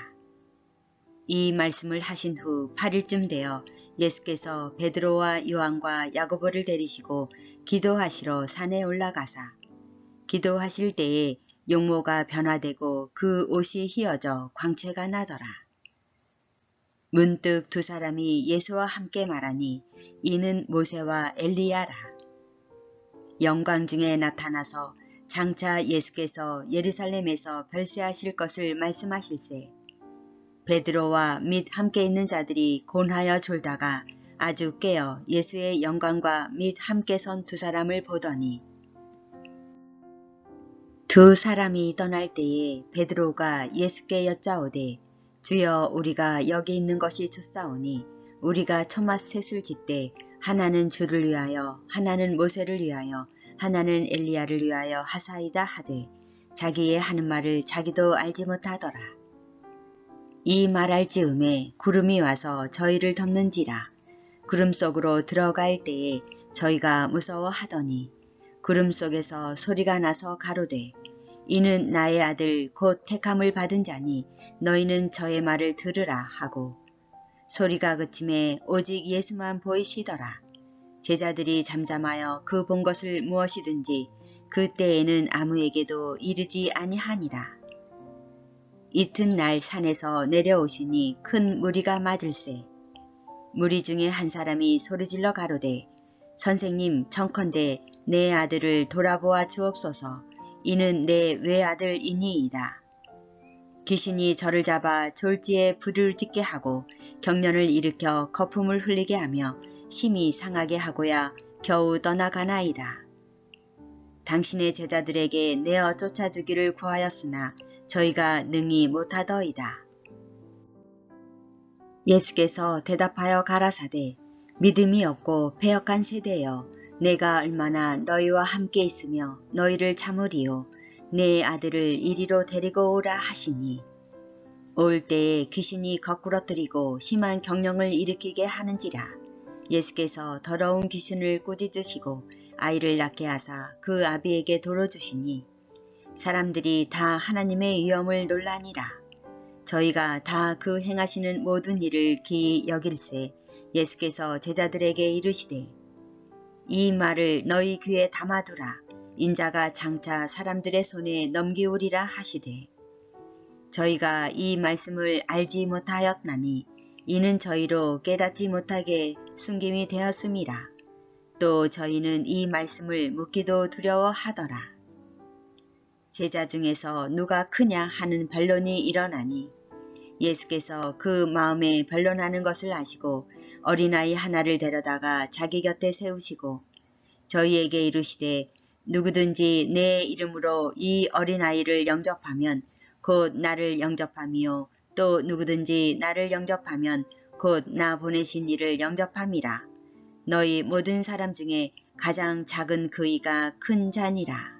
Speaker 1: 이 말씀을 하신 후 8일쯤 되어 예수께서 베드로와 요한과 야고보를 데리시고 기도하시러 산에 올라가사 기도하실 때에 용모가 변화되고 그 옷이 휘어져 광채가 나더라. 문득 2 사람이 예수와 함께 말하니 이는 모세와 엘리야라. 영광 중에 나타나서 장차 예수께서 예루살렘에서 별세하실 것을 말씀하실세 베드로와 및 함께 있는 자들이 곤하여 졸다가 아주 깨어 예수의 영광과 및 함께 선 2 사람을 보더니 2 사람이 떠날 때에 베드로가 예수께 여짜오되 주여 우리가 여기 있는 것이 좋사오니 우리가 초맛 셋을 짓되 하나는 주를 위하여, 하나는 모세를 위하여, 하나는 엘리야를 위하여 하사이다 하되 자기의 하는 말을 자기도 알지 못하더라. 이 말할 즈음에 구름이 와서 저희를 덮는지라. 구름 속으로 들어갈 때에 저희가 무서워하더니 구름 속에서 소리가 나서 가로되 이는 나의 아들 곧 택함을 받은 자니 너희는 저의 말을 들으라 하고 소리가 그침에 오직 예수만 보이시더라. 제자들이 잠잠하여 그 본 것을 무엇이든지 그때에는 아무에게도 이르지 아니하니라. 이튿날 산에서 내려오시니 큰 무리가 맞을세. 무리 중에 한 사람이 소리질러 가로되 선생님 청컨대 내 아들을 돌아보아 주옵소서. 이는 내 외아들이니이다. 귀신이 저를 잡아 졸지에 불을 짓게 하고 경련을 일으켜 거품을 흘리게 하며 심히 상하게 하고야 겨우 떠나가나이다. 당신의 제자들에게 내어 쫓아주기를 구하였으나 저희가 능히 못하더이다. 예수께서 대답하여 가라사대 믿음이 없고 패역한 세대여 내가 얼마나 너희와 함께 있으며 너희를 참으리요 내 아들을 이리로 데리고 오라 하시니 올 때에 귀신이 거꾸러뜨리고 심한 경령을 일으키게 하는지라. 예수께서 더러운 귀신을 꾸짖으시고 아이를 낳게 하사 그 아비에게 돌어주시니 사람들이 다 하나님의 위엄을 놀라니라. 저희가 다 그 행하시는 모든 일을 기이 여길세 예수께서 제자들에게 이르시되 이 말을 너희 귀에 담아두라. 인자가 장차 사람들의 손에 넘기우리라 하시되 저희가 이 말씀을 알지 못하였나니 이는 저희로 깨닫지 못하게 숨김이 되었음이라. 또 저희는 이 말씀을 묻기도 두려워하더라. 제자 중에서 누가 크냐 하는 반론이 일어나니 예수께서 그 마음에 반론하는 것을 아시고 어린아이 하나를 데려다가 자기 곁에 세우시고 저희에게 이르시되 누구든지 내 이름으로 이 어린아이를 영접하면 곧 나를 영접함이요 또 누구든지 나를 영접하면 곧 나 보내신 이를 영접함이라. 너희 모든 사람 중에 가장 작은 그이가 큰 자니라.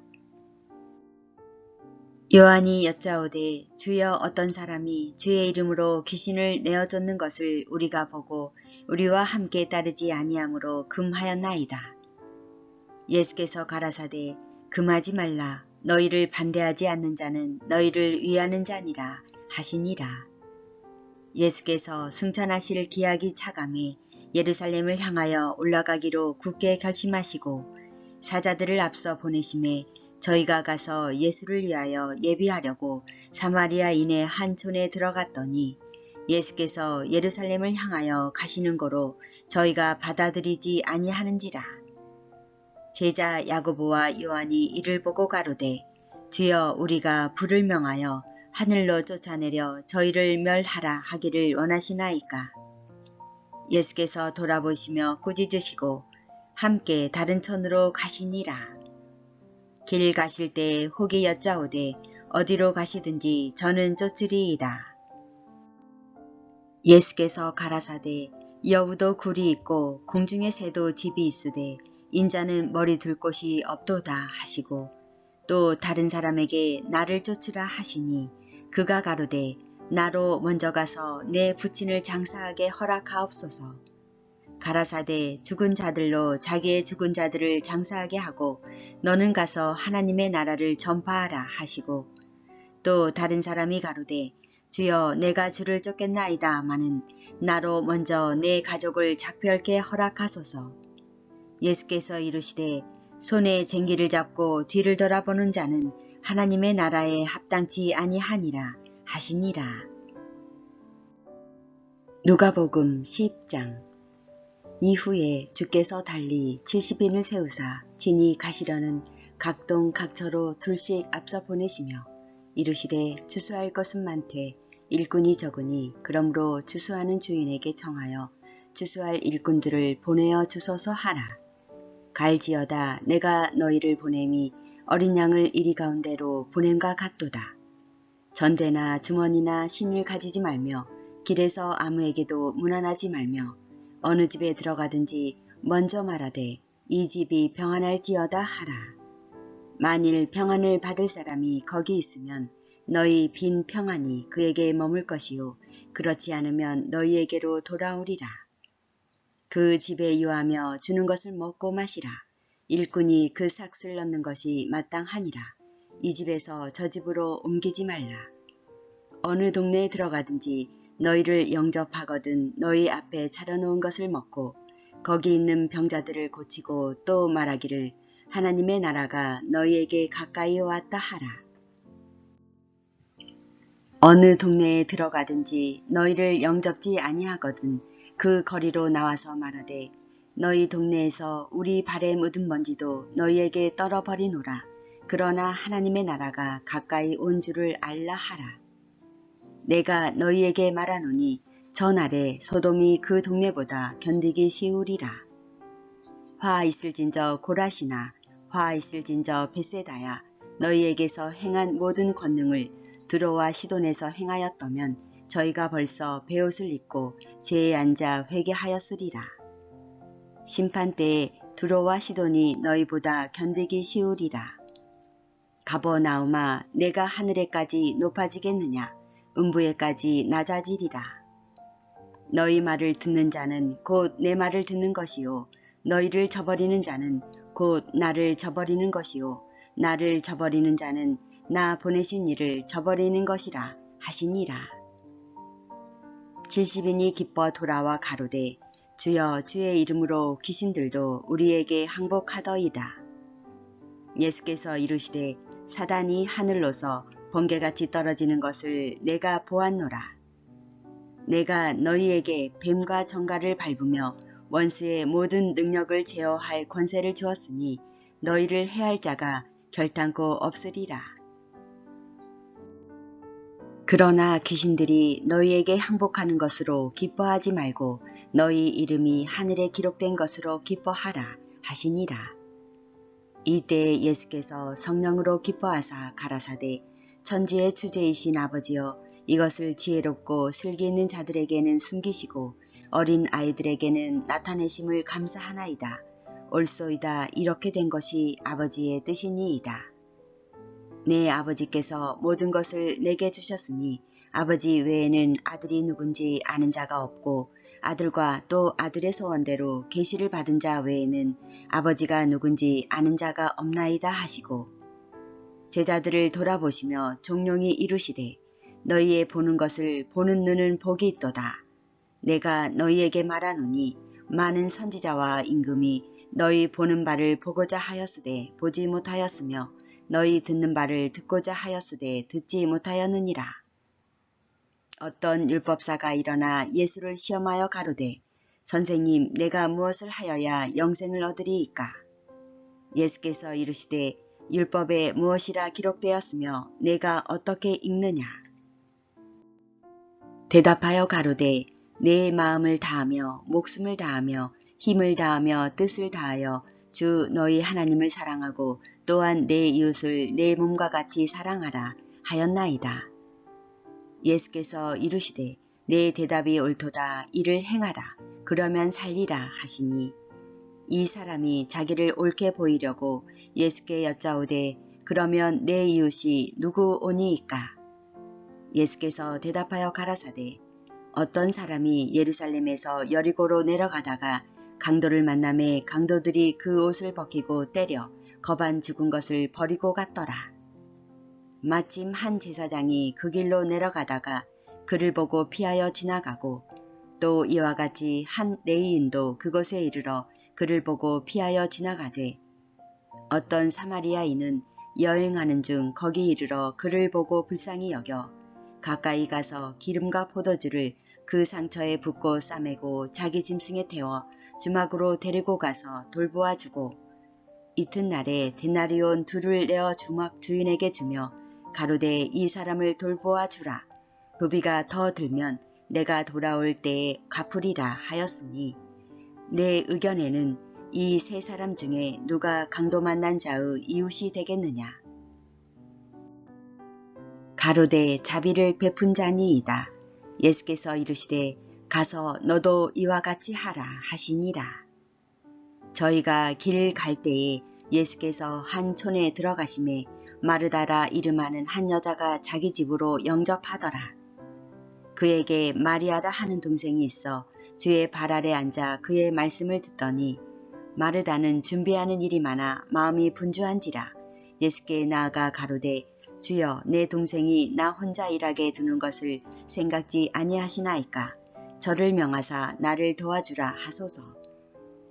Speaker 1: 요한이 여짜오되 주여 어떤 사람이 주의 이름으로 귀신을 내어쫓는 것을 우리가 보고 우리와 함께 따르지 아니하므로 금하였나이다. 예수께서 가라사대 금하지 말라. 너희를 반대하지 않는 자는 너희를 위하는 자니라 하시니라. 예수께서 승천하실 기약이 차감해 예루살렘을 향하여 올라가기로 굳게 결심하시고 사자들을 앞서 보내심에 저희가 가서 예수를 위하여 예비하려고 사마리아인의 한 촌에 들어갔더니 예수께서 예루살렘을 향하여 가시는 거로 저희가 받아들이지 아니하는지라. 제자 야고보와 요한이 이를 보고 가로되 주여 우리가 불을 명하여 하늘로 쫓아내려 저희를 멸하라 하기를 원하시나이까. 예수께서 돌아보시며 꾸짖으시고 함께 다른 촌으로 가시니라. 길 가실 때에 혹이 여짜오되 어디로 가시든지 저는 쫓으리이다. 예수께서 가라사대 여우도 굴이 있고 공중의 새도 집이 있으되 인자는 머리 둘 곳이 없도다 하시고 또 다른 사람에게 나를 쫓으라 하시니 그가 가로되 나로 먼저 가서 내 부친을 장사하게 허락하옵소서. 가라사대 죽은 자들로 자기의 죽은 자들을 장사하게 하고 너는 가서 하나님의 나라를 전파하라 하시고 또 다른 사람이 가로되 주여 내가 주를 쫓겠나이다마는 나로 먼저 내 가족을 작별케 허락하소서. 예수께서 이르시되 손에 쟁기를 잡고 뒤를 돌아보는 자는 하나님의 나라에 합당치 아니하니라 하시니라. 누가복음 10장. 이후에 주께서 달리 70인을 세우사 친히 가시려는 각동 각처로 둘씩 앞서 보내시며 이르시되 추수할 것은 많되 일꾼이 적으니 그러므로 추수하는 주인에게 청하여 추수할 일꾼들을 보내어 주소서 하라. 갈지어다 내가 너희를 보냄이 어린 양을 이리 가운데로 보냄과 같도다. 전대나 주머니나 신을 가지지 말며 길에서 아무에게도 문안하지 말며 어느 집에 들어가든지 먼저 말하되 이 집이 평안할지어다 하라. 만일 평안을 받을 사람이 거기 있으면 너희 빈 평안이 그에게 머물 것이요 그렇지 않으면 너희에게로 돌아오리라. 그 집에 유하며 주는 것을 먹고 마시라. 일꾼이 그 삭슬 넣는 것이 마땅하니라. 이 집에서 저 집으로 옮기지 말라. 어느 동네에 들어가든지 너희를 영접하거든 너희 앞에 차려놓은 것을 먹고 거기 있는 병자들을 고치고 또 말하기를 하나님의 나라가 너희에게 가까이 왔다 하라. 어느 동네에 들어가든지 너희를 영접지 아니하거든 그 거리로 나와서 말하되 너희 동네에서 우리 발에 묻은 먼지도 너희에게 떨어버리노라. 그러나 하나님의 나라가 가까이 온 줄을 알라 하라. 내가 너희에게 말하노니 전날에 소돔이 그 동네보다 견디기 쉬우리라. 화 있을진저 고라시나 화 있을진저 벳세다야 너희에게서 행한 모든 권능을 두로와 시돈에서 행하였더면 저희가 벌써 베옷을 입고 제에 앉아 회개하였으리라. 심판때에 두로와 시돈이 너희보다 견디기 쉬우리라. 가버나움아 내가 하늘에까지 높아지겠느냐 음부에까지 낮아지리라. 너희 말을 듣는 자는 곧 내 말을 듣는 것이요 너희를 저버리는 자는 곧 나를 저버리는 것이요 나를 저버리는 자는 나 보내신 이를 저버리는 것이라 하시니라. 70인이 기뻐 돌아와 가로되 주여 주의 이름으로 귀신들도 우리에게 항복하더이다. 예수께서 이르시되 사단이 하늘로서 번개같이 떨어지는 것을 내가 보았노라. 내가 너희에게 뱀과 정갈을 밟으며 원수의 모든 능력을 제어할 권세를 주었으니 너희를 해할 자가 결탄코 없으리라. 그러나 귀신들이 너희에게 항복하는 것으로 기뻐하지 말고 너희 이름이 하늘에 기록된 것으로 기뻐하라 하시니라. 이때에 예수께서 성령으로 기뻐하사 가라사대 천지의 주제이신 아버지여 이것을 지혜롭고 슬기 있는 자들에게는 숨기시고 어린 아이들에게는 나타내심을 감사하나이다. 옳소이다. 이렇게 된 것이 아버지의 뜻이니이다. 내 아버지께서 모든 것을 내게 주셨으니 아버지 외에는 아들이 누군지 아는 자가 없고 아들과 또 아들의 소원대로 계시를 받은 자 외에는 아버지가 누군지 아는 자가 없나이다 하시고 제자들을 돌아보시며 종용이 이루시되 너희의 보는 것을 보는 눈은 복이 있도다. 내가 너희에게 말하노니 많은 선지자와 임금이 너희 보는 바를 보고자 하였으되 보지 못하였으며 너희 듣는 바를 듣고자 하였으되 듣지 못하였느니라. 어떤 율법사가 일어나 예수를 시험하여 가로되 선생님 내가 무엇을 하여야 영생을 얻으리이까? 예수께서 이르시되 율법에 무엇이라 기록되었으며 내가 어떻게 읽느냐? 대답하여 가로되 내 마음을 다하며 목숨을 다하며 힘을 다하며 뜻을 다하여 주 너희 하나님을 사랑하고 또한 내 이웃을 내 몸과 같이 사랑하라 하였나이다. 예수께서 이르시되 내 대답이 옳도다. 이를 행하라. 그러면 살리라 하시니 이 사람이 자기를 옳게 보이려고 예수께 여짜오되 그러면 내 이웃이 누구 오니이까? 예수께서 대답하여 가라사대 어떤 사람이 예루살렘에서 여리고로 내려가다가 강도를 만남에 강도들이 그 옷을 벗기고 때려 거반 죽은 것을 버리고 갔더라. 마침 한 제사장이 그 길로 내려가다가 그를 보고 피하여 지나가고 또 이와 같이 한 레위인도 그곳에 이르러 그를 보고 피하여 지나가되 어떤 사마리아인은 여행하는 중 거기 이르러 그를 보고 불쌍히 여겨 가까이 가서 기름과 포도주를 그 상처에 붓고 싸매고 자기 짐승에 태워 주막으로 데리고 가서 돌보아 주고 이튿날에 데나리온 2를 내어 주막 주인에게 주며 가로되 이 사람을 돌보아 주라. 부비가 더 들면 내가 돌아올 때에 갚으리라 하였으니 내 의견에는 이 세 사람 중에 누가 강도 만난 자의 이웃이 되겠느냐? 가로되 자비를 베푼 자니이다. 예수께서 이르시되 가서 너도 이와 같이 하라 하시니라. 저희가 길 갈 때에 예수께서 한 촌에 들어가심에 마르다라 이름하는 한 여자가 자기 집으로 영접하더라. 그에게 마리아라 하는 동생이 있어 주의 발 아래 앉아 그의 말씀을 듣더니 마르다는 준비하는 일이 많아 마음이 분주한지라 예수께 나아가 가로되 주여 내 동생이 나 혼자 일하게 두는 것을 생각지 아니하시나이까 저를 명하사 나를 도와주라 하소서.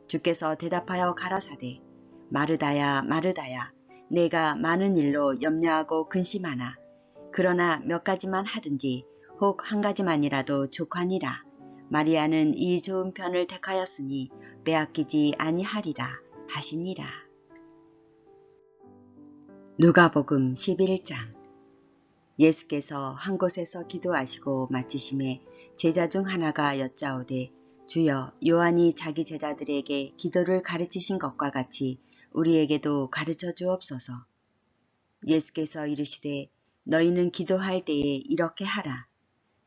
Speaker 1: 주께서 대답하여 가라사대 마르다야 마르다야 내가 많은 일로 염려하고 근심하나 그러나 몇 가지만 하든지 혹 한 가지만이라도 족하니라. 마리아는 이 좋은 편을 택하였으니 빼앗기지 아니하리라 하시니라. 누가복음 11장. 예수께서 한 곳에서 기도하시고 마치심에 제자 중 하나가 여짜오되 주여 요한이 자기 제자들에게 기도를 가르치신 것과 같이 우리에게도 가르쳐 주옵소서. 예수께서 이르시되 너희는 기도할 때에 이렇게 하라.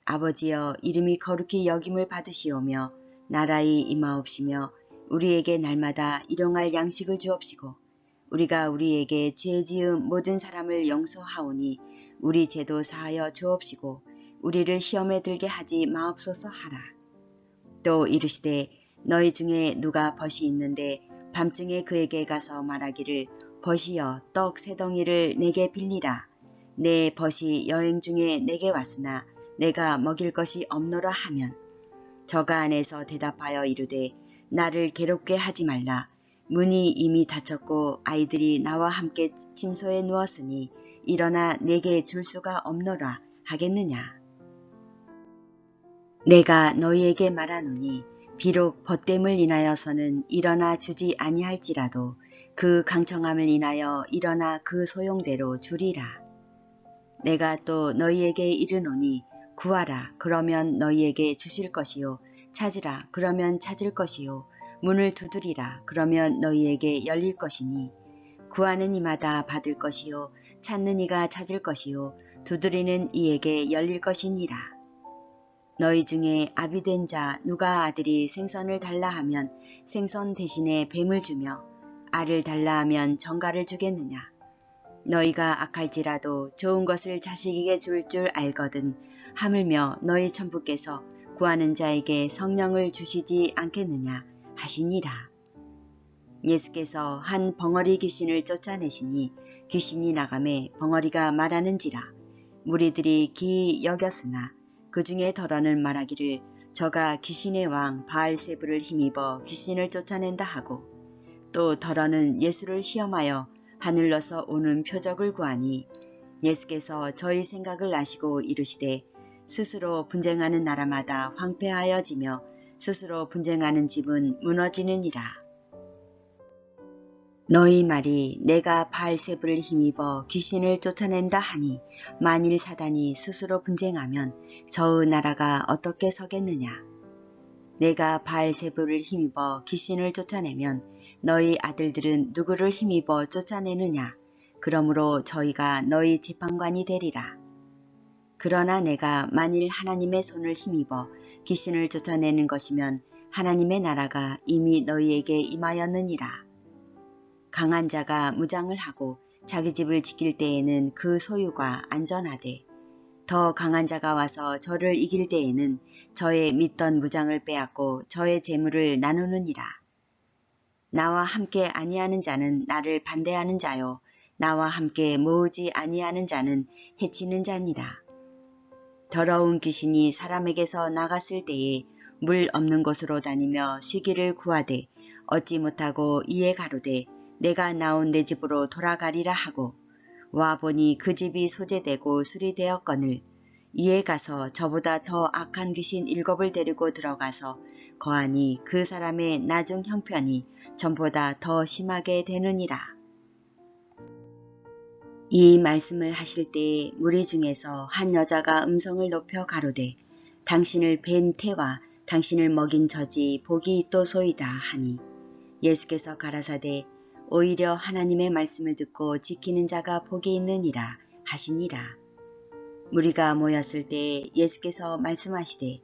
Speaker 1: 아버지여 이름이 거룩히 여김을 받으시오며 나라의 임하옵시며 우리에게 날마다 일용할 양식을 주옵시고 우리가 우리에게 죄 지은 모든 사람을 용서하오니 우리 죄도 사하여 주옵시고 우리를 시험에 들게 하지 마옵소서 하라. 또 이르시되 너희 중에 누가 벗이 있는데 밤중에 그에게 가서 말하기를 벗이여 떡 세 덩이를 내게 빌리라. 내 벗이 여행 중에 내게 왔으나 내가 먹일 것이 없노라 하면 저가 안에서 대답하여 이르되 나를 괴롭게 하지 말라. 문이 이미 닫혔고 아이들이 나와 함께 침소에 누웠으니 일어나 내게 줄 수가 없노라 하겠느냐. 내가 너희에게 말하노니 비록 벗됨을 인하여서는 일어나 주지 아니할지라도 그 강청함을 인하여 일어나 그 소용대로 주리라. 내가 또 너희에게 이르노니 구하라 그러면 너희에게 주실 것이요 찾으라 그러면 찾을 것이요 문을 두드리라 그러면 너희에게 열릴 것이니 구하는 이마다 받을 것이요 찾는 이가 찾을 것이요 두드리는 이에게 열릴 것이니라. 너희 중에 아비된 자 누가 아들이 생선을 달라 하면 생선 대신에 뱀을 주며 알을 달라 하면 정갈을 주겠느냐. 너희가 악할지라도 좋은 것을 자식에게 줄 알거든 하물며 너희 천부께서 구하는 자에게 성령을 주시지 않겠느냐 하시니라. 예수께서 한 벙어리 귀신을 쫓아내시니 귀신이 나가매 벙어리가 말하는지라. 무리들이 기이 여겼으나 그 중에 덜어는 말하기를 저가 귀신의 왕 바알세불을 힘입어 귀신을 쫓아낸다 하고 또 덜어는 예수를 시험하여 하늘로서 오는 표적을 구하니 예수께서 저희 생각을 아시고 이르시되 스스로 분쟁하는 나라마다 황폐하여지며 스스로 분쟁하는 집은 무너지느니라. 너희 말이 내가 바알세불을 힘입어 귀신을 쫓아낸다 하니 만일 사단이 스스로 분쟁하면 저의 나라가 어떻게 서겠느냐. 내가 바알세불을 힘입어 귀신을 쫓아내면 너희 아들들은 누구를 힘입어 쫓아내느냐. 그러므로 저희가 너희 재판관이 되리라. 그러나 내가 만일 하나님의 손을 힘입어 귀신을 쫓아내는 것이면 하나님의 나라가 이미 너희에게 임하였느니라. 강한 자가 무장을 하고 자기 집을 지킬 때에는 그 소유가 안전하되 더 강한 자가 와서 저를 이길 때에는 저의 믿던 무장을 빼앗고 저의 재물을 나누느니라. 나와 함께 아니하는 자는 나를 반대하는 자요 나와 함께 모으지 아니하는 자는 해치는 자니라. 더러운 귀신이 사람에게서 나갔을 때에 물 없는 곳으로 다니며 쉬기를 구하되 얻지 못하고 이에 가로되 내가 나온 내 집으로 돌아가리라 하고 와보니 그 집이 소재되고 수리되었거늘 이에 가서 저보다 더 악한 귀신 7을 데리고 들어가서 거하니 그 사람의 나중 형편이 전보다 더 심하게 되느니라. 이 말씀을 하실 때에 무리 중에서 한 여자가 음성을 높여 가로되 당신을 뵌 태와 당신을 먹인 젖이 복이 있도소이다 하니 예수께서 가라사대 오히려 하나님의 말씀을 듣고 지키는 자가 복이 있느니라 하시니라. 무리가 모였을 때 예수께서 말씀하시되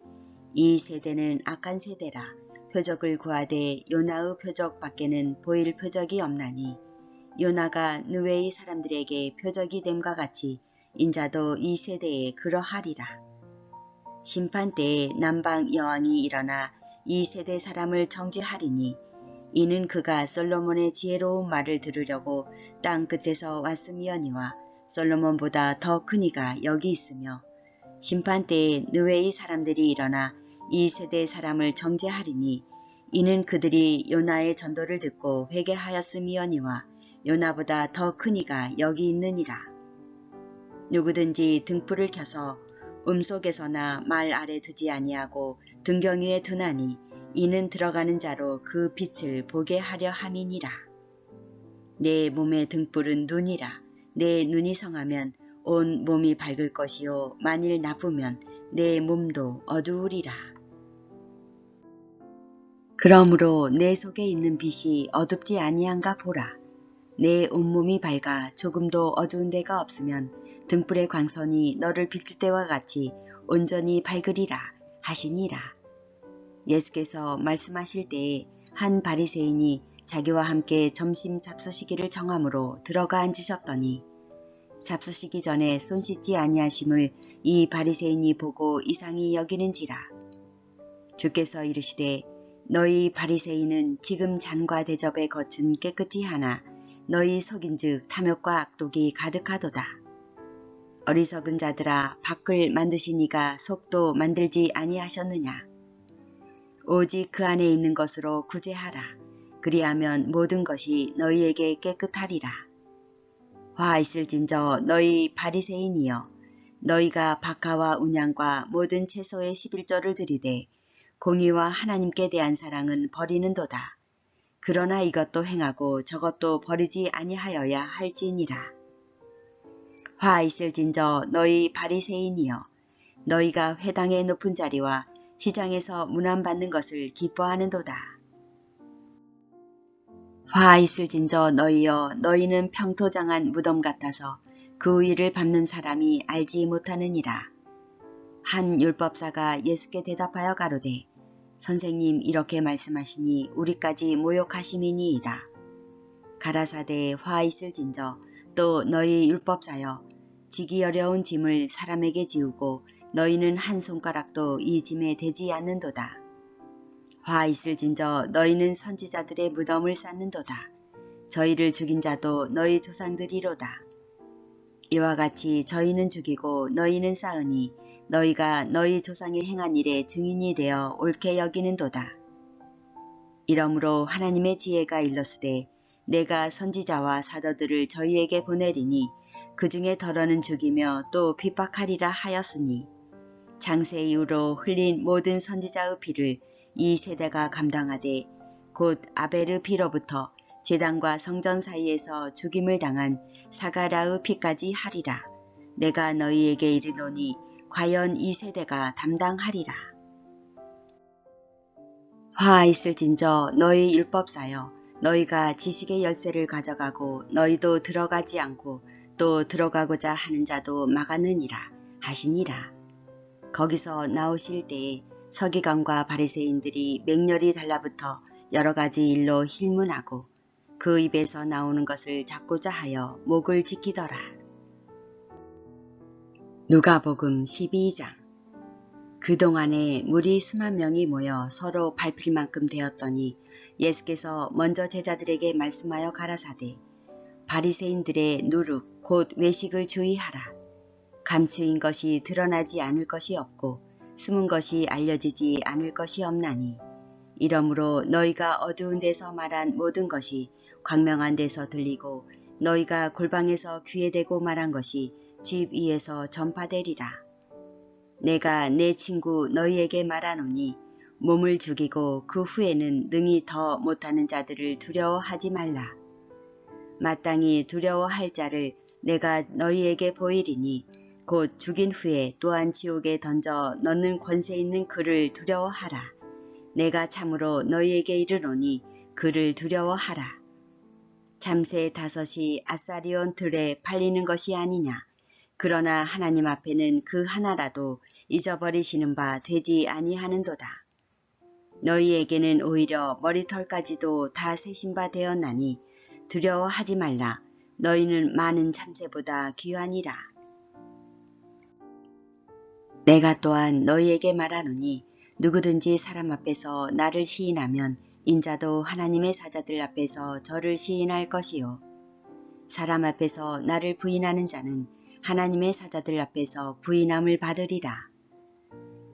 Speaker 1: 이 세대는 악한 세대라 표적을 구하되 요나의 표적 밖에는 보일 표적이 없나니 요나가 느웨이 사람들에게 표적이 됨과 같이 인자도 이 세대에 그러하리라. 심판 때에 남방 여왕이 일어나 이 세대 사람을 정죄하리니 이는 그가 솔로몬의 지혜로운 말을 들으려고 땅 끝에서 왔음이어니와 솔로몬보다 더 큰 이가 여기 있으며 심판 때에 느웨이 사람들이 일어나 이 세대 사람을 정죄하리니 이는 그들이 요나의 전도를 듣고 회개하였음이어니와 요나보다 더 큰 이가 여기 있느니라. 누구든지 등불을 켜서 음속에서나 말 아래 두지 아니하고 등경 위에 두나니 이는 들어가는 자로 그 빛을 보게 하려 함이니라. 내 몸의 등불은 눈이라. 내 눈이 성하면 온 몸이 밝을 것이요 만일 나쁘면 내 몸도 어두우리라. 그러므로 내 속에 있는 빛이 어둡지 아니한가 보라. 내 온몸이 밝아 조금도 어두운 데가 없으면 등불의 광선이 너를 비출 때와 같이 온전히 밝으리라 하시니라. 예수께서 말씀하실 때에 한 바리새인이 자기와 함께 점심 잡수시기를 정함으로 들어가 앉으셨더니 잡수시기 전에 손 씻지 아니하심을 이 바리새인이 보고 이상히 여기는지라. 주께서 이르시되 너희 바리새인은 지금 잔과 대접의 겉은 깨끗이 하나 너희 속인즉 탐욕과 악독이 가득하도다. 어리석은 자들아 밖을 만드시니가 속도 만들지 아니하셨느냐. 오직 그 안에 있는 것으로 구제하라. 그리하면 모든 것이 너희에게 깨끗하리라. 화 있을진저 너희 바리새인이여 너희가 박하와 운양과 모든 채소의 11조를 드리되 공의와 하나님께 대한 사랑은 버리는도다. 그러나 이것도 행하고 저것도 버리지 아니하여야 할지니라. 화 있을진저 너희 바리새인이여 너희가 회당의 높은 자리와 시장에서 문안받는 것을 기뻐하는도다. 화 있을진저 너희여 너희는 평토장한 무덤 같아서 그 위를 밟는 사람이 알지 못하느니라. 한 율법사가 예수께 대답하여 가로되 선생님 이렇게 말씀하시니 우리까지 모욕하심이니이다. 가라사대 화 있을진저 또 너희 율법사여 지기 어려운 짐을 사람에게 지우고 너희는 한 손가락도 이 짐에 대지 않는도다. 화 있을진저 너희는 선지자들의 무덤을 쌓는도다. 저희를 죽인 자도 너희 조상들이로다. 이와 같이 저희는 죽이고 너희는 쌓으니 너희가 너희 조상이 행한 일에 증인이 되어 옳게 여기는도다. 이러므로 하나님의 지혜가 일렀으되 내가 선지자와 사도들을 저희에게 보내리니 그 중에 덜어는 죽이며 또 핍박하리라 하였으니 장세 이후로 흘린 모든 선지자의 피를 이 세대가 감당하되 곧 아벨의 피로부터 제단과 성전 사이에서 죽임을 당한 사가랴의 피까지 하리라. 내가 너희에게 이르노니 과연 이 세대가 담당하리라. 화 있을진저 너희 율법사여 너희가 지식의 열쇠를 가져가고 너희도 들어가지 않고 또 들어가고자 하는 자도 막았느니라 하시니라. 거기서 나오실 때에 서기관과 바리새인들이 맹렬히 달라붙어 여러 가지 일로 힐문하고 그 입에서 나오는 것을 잡고자 하여 목을 지키더라. 누가복음 12장. 그동안에 무리 수만 명이 모여 서로 밟힐 만큼 되었더니 예수께서 먼저 제자들에게 말씀하여 가라사대 바리새인들의 누룩 곧 외식을 주의하라. 감추인 것이 드러나지 않을 것이 없고 숨은 것이 알려지지 않을 것이 없나니 이러므로 너희가 어두운 데서 말한 모든 것이 광명한 데서 들리고 너희가 골방에서 귀에 대고 말한 것이 집 위에서 전파되리라. 내가 내 친구 너희에게 말하노니 몸을 죽이고 그 후에는 능히 더 못하는 자들을 두려워하지 말라. 마땅히 두려워할 자를 내가 너희에게 보이리니 곧 죽인 후에 또한 지옥에 던져 넣는 권세 있는 그를 두려워하라. 내가 참으로 너희에게 이르노니 그를 두려워하라. 참새 5이 아사리온 들에 팔리는 것이 아니냐. 그러나 하나님 앞에는 그 하나라도 잊어버리시는 바 되지 아니하는도다. 너희에게는 오히려 머리털까지도 다 세신 바 되었나니 두려워하지 말라. 너희는 많은 참새보다 귀하니라. 내가 또한 너희에게 말하노니 누구든지 사람 앞에서 나를 시인하면 인자도 하나님의 사자들 앞에서 저를 시인할 것이요. 사람 앞에서 나를 부인하는 자는 하나님의 사자들 앞에서 부인함을 받으리라.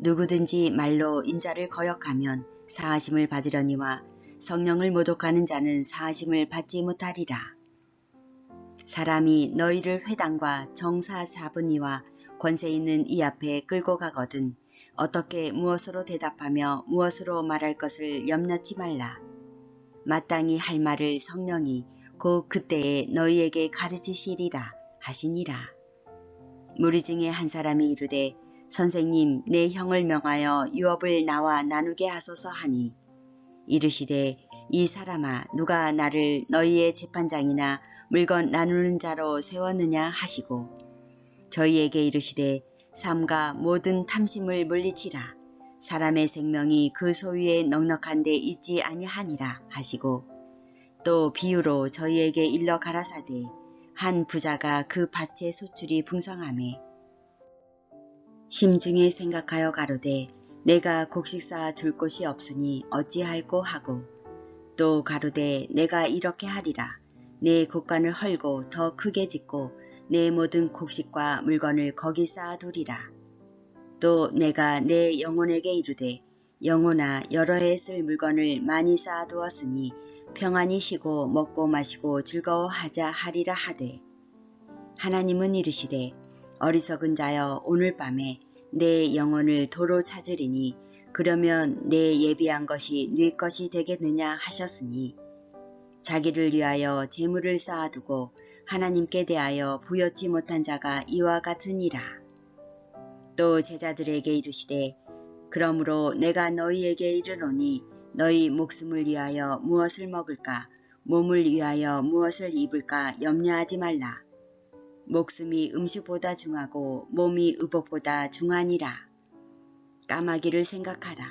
Speaker 1: 누구든지 말로 인자를 거역하면 사하심을 받으려니와 성령을 모독하는 자는 사하심을 받지 못하리라. 사람이 너희를 회당과 정사사분이와 권세 있는 이 앞에 끌고 가거든 어떻게 무엇으로 대답하며 무엇으로 말할 것을 염려치 말라. 마땅히 할 말을 성령이 곧 그때에 너희에게 가르치시리라 하시니라. 무리 중에 한 사람이 이르되 선생님 내 형을 명하여 유업을 나와 나누게 하소서 하니 이르시되 이 사람아 누가 나를 너희의 재판장이나 물건 나누는 자로 세웠느냐 하시고 저희에게 이르시되 삼가 모든 탐심을 물리치라. 사람의 생명이 그 소유에 넉넉한 데 있지 아니하니라 하시고 또 비유로 저희에게 일러 가라사대 한 부자가 그 밭의 소출이 풍성하매 심중에 생각하여 가로되 내가 곡식 쌓아 둘 곳이 없으니 어찌할꼬 하고 또 가로되 내가 이렇게 하리라. 내 곡간을 헐고 더 크게 짓고 내 모든 곡식과 물건을 거기 쌓아두리라. 또 내가 내 영혼에게 이르되 영혼아 여러 해 쓸 물건을 많이 쌓아두었으니 평안히 쉬고 먹고 마시고 즐거워하자 하리라 하되 하나님은 이르시되 어리석은 자여 오늘 밤에 내 영혼을 도로 찾으리니 그러면 내 예비한 것이 네 것이 되겠느냐 하셨으니 자기를 위하여 재물을 쌓아두고 하나님께 대하여 부여치 못한 자가 이와 같으니라. 또 제자들에게 이르시되 그러므로 내가 너희에게 이르노니 너희 목숨을 위하여 무엇을 먹을까 몸을 위하여 무엇을 입을까 염려하지 말라. 목숨이 음식보다 중하고 몸이 의복보다 중하니라. 까마귀를 생각하라.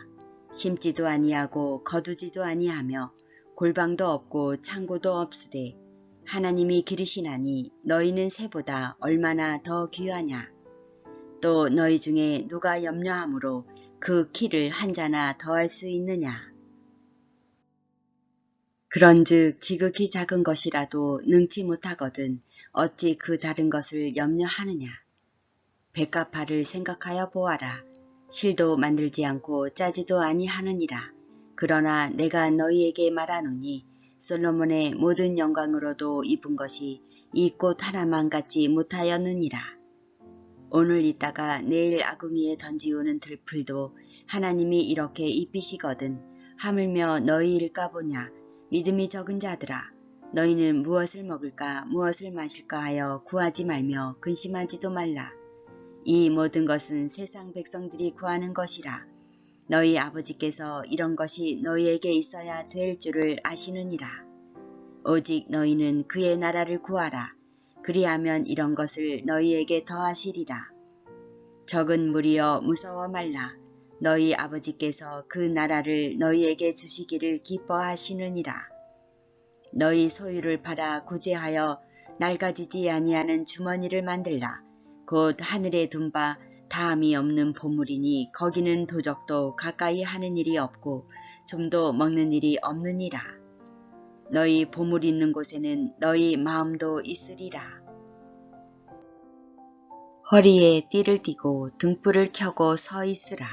Speaker 1: 심지도 아니하고 거두지도 아니하며 골방도 없고 창고도 없으되 하나님이 기르시나니 너희는 새보다 얼마나 더 귀하냐. 또 너희 중에 누가 염려함으로 그 키를 한 자나 더할 수 있느냐. 그런즉 지극히 작은 것이라도 능치 못하거든 어찌 그 다른 것을 염려하느냐. 백합화를 생각하여 보아라. 실도 만들지 않고 짜지도 아니하느니라. 그러나 내가 너희에게 말하노니 솔로몬의 모든 영광으로도 입은 것이 이 꽃 하나만 같지 못하였느니라. 오늘 있다가 내일 아궁이에 던지우는 들풀도 하나님이 이렇게 입히시거든 하물며 너희일까 보냐. 믿음이 적은 자들아 너희는 무엇을 먹을까 무엇을 마실까 하여 구하지 말며 근심하지도 말라. 이 모든 것은 세상 백성들이 구하는 것이라. 너희 아버지께서 이런 것이 너희에게 있어야 될 줄을 아시느니라. 오직 너희는 그의 나라를 구하라. 그리하면 이런 것을 너희에게 더하시리라. 적은 무리여 무서워 말라. 너희 아버지께서 그 나라를 너희에게 주시기를 기뻐하시느니라. 너희 소유를 팔아 구제하여 낡아지지 아니하는 주머니를 만들라. 곧 하늘에 둔 바 다함이 없는 보물이니 거기는 도적도 가까이 하는 일이 없고 좀도 먹는 일이 없느니라. 너희 보물 있는 곳에는 너희 마음도 있으리라. 허리에 띠를 띠고 등불을 켜고 서 있으라.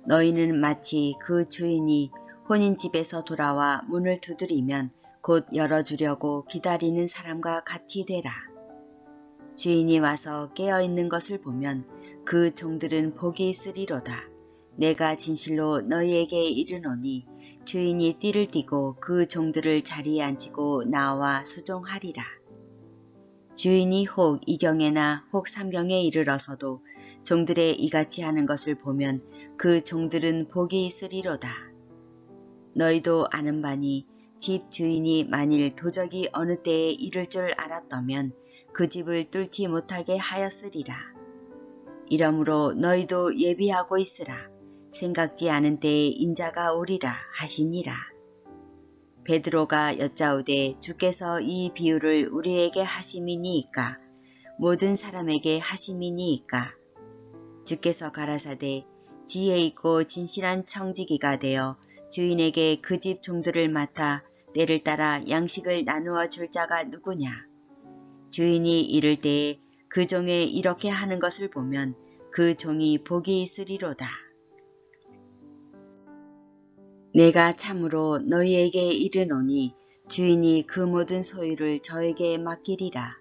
Speaker 1: 너희는 마치 그 주인이 혼인집에서 돌아와 문을 두드리면 곧 열어주려고 기다리는 사람과 같이 되라. 주인이 와서 깨어있는 것을 보면 그 종들은 복이 있으리로다. 내가 진실로 너희에게 이르노니 주인이 띠를 띠고 그 종들을 자리에 앉히고 나와 수종하리라. 주인이 혹 이경에나 혹 삼경에 이르러서도 종들의 이같이 하는 것을 보면 그 종들은 복이 있으리로다. 너희도 아는 바니 집 주인이 만일 도적이 어느 때에 이를 줄 알았더면 그 집을 뚫지 못하게 하였으리라. 이러므로 너희도 예비하고 있으라. 생각지 않은 때에 인자가 오리라 하시니라. 베드로가 여짜오되 주께서 이 비유를 우리에게 하심이니이까 모든 사람에게 하심이니이까. 주께서 가라사대 지혜 있고 진실한 청지기가 되어 주인에게 그 집 종들을 맡아 때를 따라 양식을 나누어 줄 자가 누구냐. 주인이 이를 때에 그 종의 이렇게 하는 것을 보면 그 종이 복이 있으리로다. 내가 참으로 너희에게 이르노니 주인이 그 모든 소유를 저에게 맡기리라.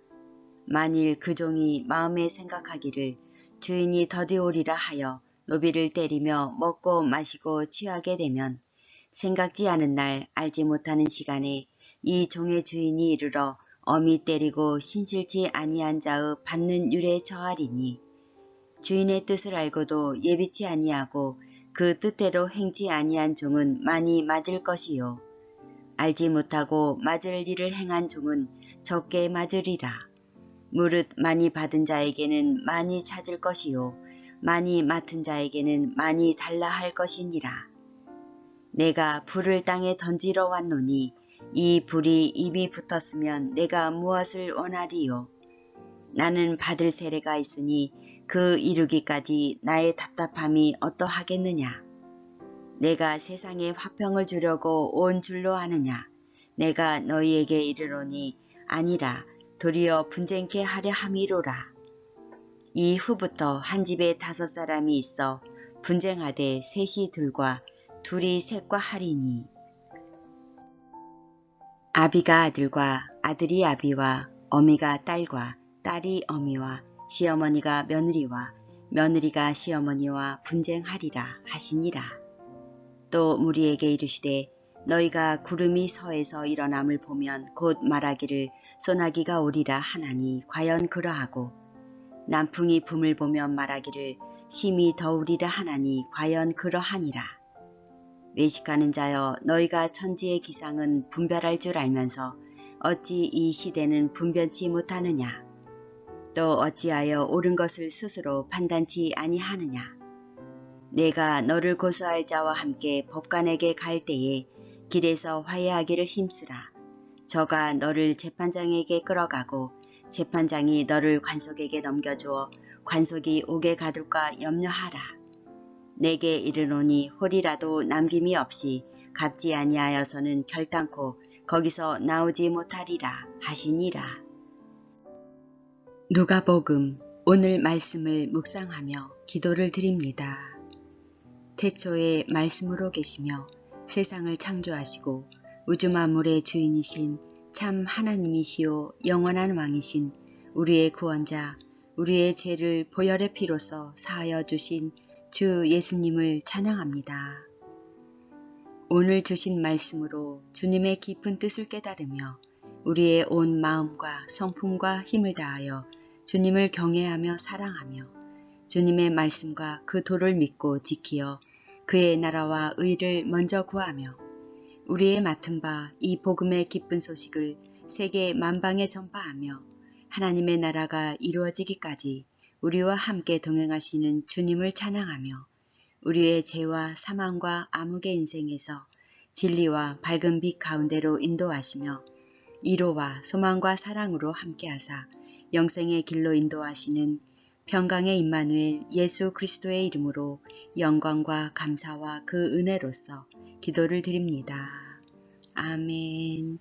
Speaker 1: 만일 그 종이 마음에 생각하기를 주인이 더디 오리라 하여 노비를 때리며 먹고 마시고 취하게 되면 생각지 않은 날 알지 못하는 시간에 이 종의 주인이 이르러 엄히 때리고 신실치 아니한 자의 받는 율에 처하리니 주인의 뜻을 알고도 예비치 아니하고 그 뜻대로 행치 아니한 종은 많이 맞을 것이요 알지 못하고 맞을 일을 행한 종은 적게 맞으리라. 무릇 많이 받은 자에게는 많이 찾을 것이요 많이 맡은 자에게는 많이 달라 할 것이니라. 내가 불을 땅에 던지러 왔노니 이 불이 입이 붙었으면 내가 무엇을 원하리요. 나는 받을 세례가 있으니 그 이루기까지 나의 답답함이 어떠하겠느냐. 내가 세상에 화평을 주려고 온 줄로 아느냐. 내가 너희에게 이르노니 아니라 도리어 분쟁케 하려 함이로라. 이후부터 한 집에 5사람이 있어 분쟁하되 셋이 둘과 둘이 셋과 하리니 아비가 아들과 아들이 아비와 어미가 딸과 딸이 어미와 시어머니가 며느리와 며느리가 시어머니와 분쟁하리라 하시니라. 또 무리에게 이르시되 너희가 구름이 서에서 일어남을 보면 곧 말하기를 소나기가 오리라 하나니 과연 그러하고 남풍이 붐을 보면 말하기를 심히 더우리라 하나니 과연 그러하니라. 외식하는 자여 너희가 천지의 기상은 분별할 줄 알면서 어찌 이 시대는 분변치 못하느냐. 또 어찌하여 옳은 것을 스스로 판단치 아니하느냐. 내가 너를 고소할 자와 함께 법관에게 갈 때에 길에서 화해하기를 힘쓰라. 저가 너를 재판장에게 끌어가고 재판장이 너를 관속에게 넘겨주어 관속이 옥에 가둘까 염려하라. 내게 이르노니 홀이라도 남김이 없이 갚지 아니하여서는 결단코 거기서 나오지 못하리라 하시니라. 누가복음. 오늘 말씀을 묵상하며 기도를 드립니다. 태초에 말씀으로 계시며 세상을 창조하시고 우주 만물의 주인이신 참 하나님이시요 영원한 왕이신 우리의 구원자, 우리의 죄를 보혈의 피로써 사하여 주신 주 예수님을 찬양합니다. 오늘 주신 말씀으로 주님의 깊은 뜻을 깨달으며 우리의 온 마음과 성품과 힘을 다하여 주님을 경외하며 사랑하며 주님의 말씀과 그 도를 믿고 지키어 그의 나라와 의를 먼저 구하며 우리의 맡은 바 이 복음의 기쁜 소식을 세계 만방에 전파하며 하나님의 나라가 이루어지기까지 우리와 함께 동행하시는 주님을 찬양하며 우리의 죄와 사망과 암흑의 인생에서 진리와 밝은 빛 가운데로 인도하시며 위로와 소망과 사랑으로 함께하사 영생의 길로 인도하시는 평강의 임마누엘 예수 그리스도의 이름으로 영광과 감사와 그 은혜로서 기도를 드립니다. 아멘.